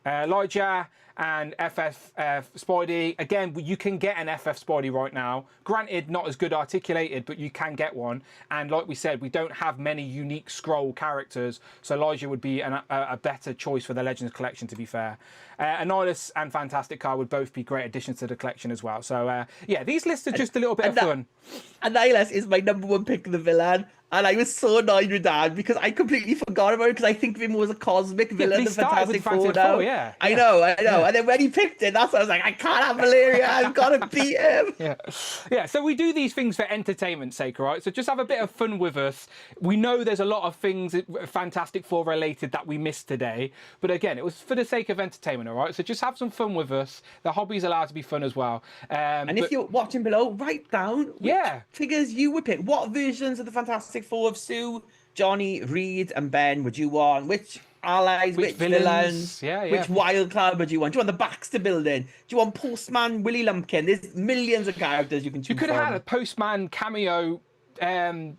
Elijah and FF Spidey. Again, you can get an FF Spidey right now. Granted, not as good articulated, but you can get one. And like we said, we don't have many unique scroll characters, so Elijah would be a better choice for the Legends collection, to be fair. Annihilus and Fantastic Car would both be great additions to the collection as well. So, yeah, these lists are just a little bit of fun. Annihilus is my #1 pick of the villain. And I was so annoyed with that because I completely forgot about it because I think of him as a cosmic villain in the Fantastic Four now. Yeah. I know. And then when he picked it, that's when I was like, I can't have Valeria. I've got to beat him. Yeah. So we do these things for entertainment's sake, right? So just have a bit of fun with us. We know there's a lot of things Fantastic Four related that we missed today. But again, it was for the sake of entertainment, all right? So just have some fun with us. The hobby's allowed to be fun as well. And if you're watching below, write down which figures you would pick. What versions of the Fantastic Four of Sue, Johnny, Reed, and Ben would you want? Which allies, which villains, which wild card would you want? Do you want the Baxter building? Do you want Postman Willie Lumpkin? There's millions of characters you can choose from. You could have had a Postman cameo Stan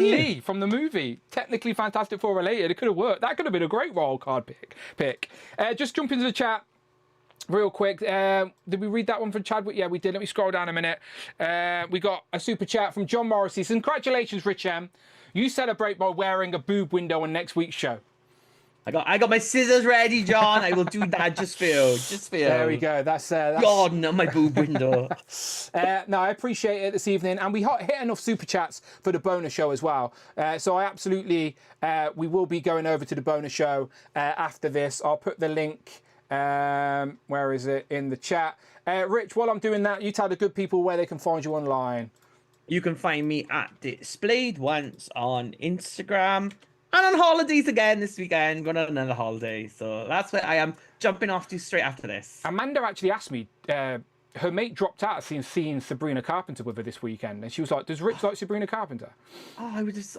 Lee from the movie. Technically Fantastic Four related. It could have worked. That could have been a great wild card pick. Just jump into the chat real quick. Did we read that one from Chadwick? Yeah, we did. Let me scroll down a minute. We got a super chat from John Morrissey. Congratulations, Rich M. You celebrate by wearing a boob window on next week's show. I got my scissors ready, John. I will do that just for you. Just for you. There we go. That's God, no, my boob window. No, I appreciate it this evening. And we hit enough super chats for the bonus show as well. So I absolutely, we will be going over to the bonus show after this. I'll put the link, where is it, in the chat. Rich, while I'm doing that, you tell the good people where they can find you online. You can find me at Displayed Once on Instagram. And on holidays again this weekend, going on another holiday. So that's where I am jumping off to straight after this. Amanda actually asked me, her mate dropped out seeing Sabrina Carpenter with her this weekend. And she was like, does Rich like Sabrina Carpenter? Oh,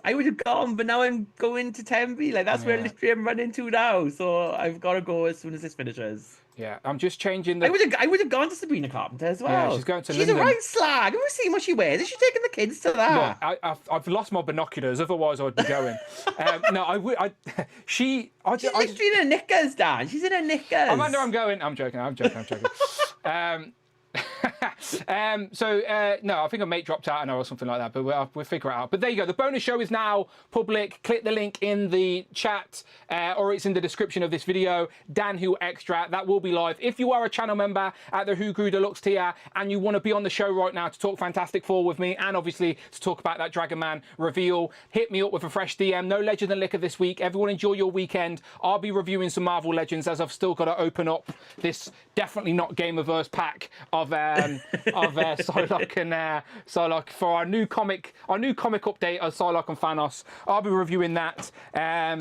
I would have gone, but now I'm going to Tenby. Like, that's where literally I'm running to now. So I've got to go as soon as this finishes. Yeah, I'm just changing the... I would have gone to Sabrina Carpenter as well. Yeah, she's going to London. She's a right slag. Have you seen what she wears? Is she taking the kids to that? No, I've lost my binoculars, otherwise I'd be going. No, I would... She's literally in her knickers, Dan. She's in her knickers. Amanda, I'm going. I'm joking. No, I think a mate dropped out or something like that, but we'll figure it out. But there you go. The bonus show is now public. Click the link in the chat or it's in the description of this video. Dan Who Extra. That will be live. If you are a channel member at the Who Grew Deluxe tier and you want to be on the show right now to talk Fantastic Four with me and obviously to talk about that Dragon Man reveal, hit me up with a fresh DM. No Legend and Liquor this week. Everyone enjoy your weekend. I'll be reviewing some Marvel Legends as I've still got to open up this definitely not Gameverse pack of Psylocke and Psylocke for our new comic update of Psylocke and Thanos. I'll be reviewing that.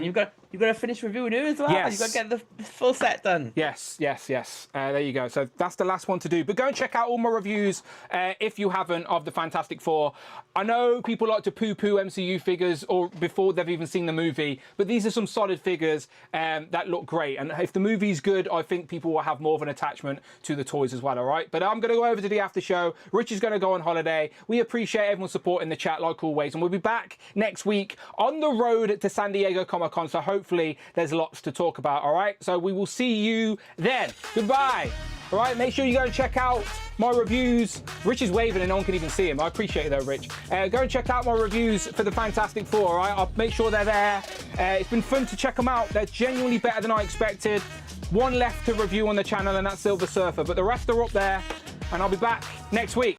You've got to finish reviewing it as well. Yes. You've got to get the full set done. Yes. There you go. So that's the last one to do. But go and check out all my reviews if you haven't of the Fantastic Four. I know people like to poo-poo MCU figures or before they've even seen the movie, but these are some solid figures that look great. And if the movie's good, I think people will have more of an attachment to the toys as well. All right. But I'm going to go over to the after show. Rich is going to go on holiday. We appreciate everyone's support in the chat like always, and we'll be back next week on the road to San Diego Comic-Con. So hopefully there's lots to talk about. All right. So we will see you then. Goodbye. All right, make sure you go and check out my reviews. Rich is waving and no one can even see him. I appreciate it though, Rich. Go and check out my reviews for the Fantastic Four, all right? I'll make sure they're there. It's been fun to check them out. They're genuinely better than I expected. One left to review on the channel and that's Silver Surfer, but the rest are up there and I'll be back next week.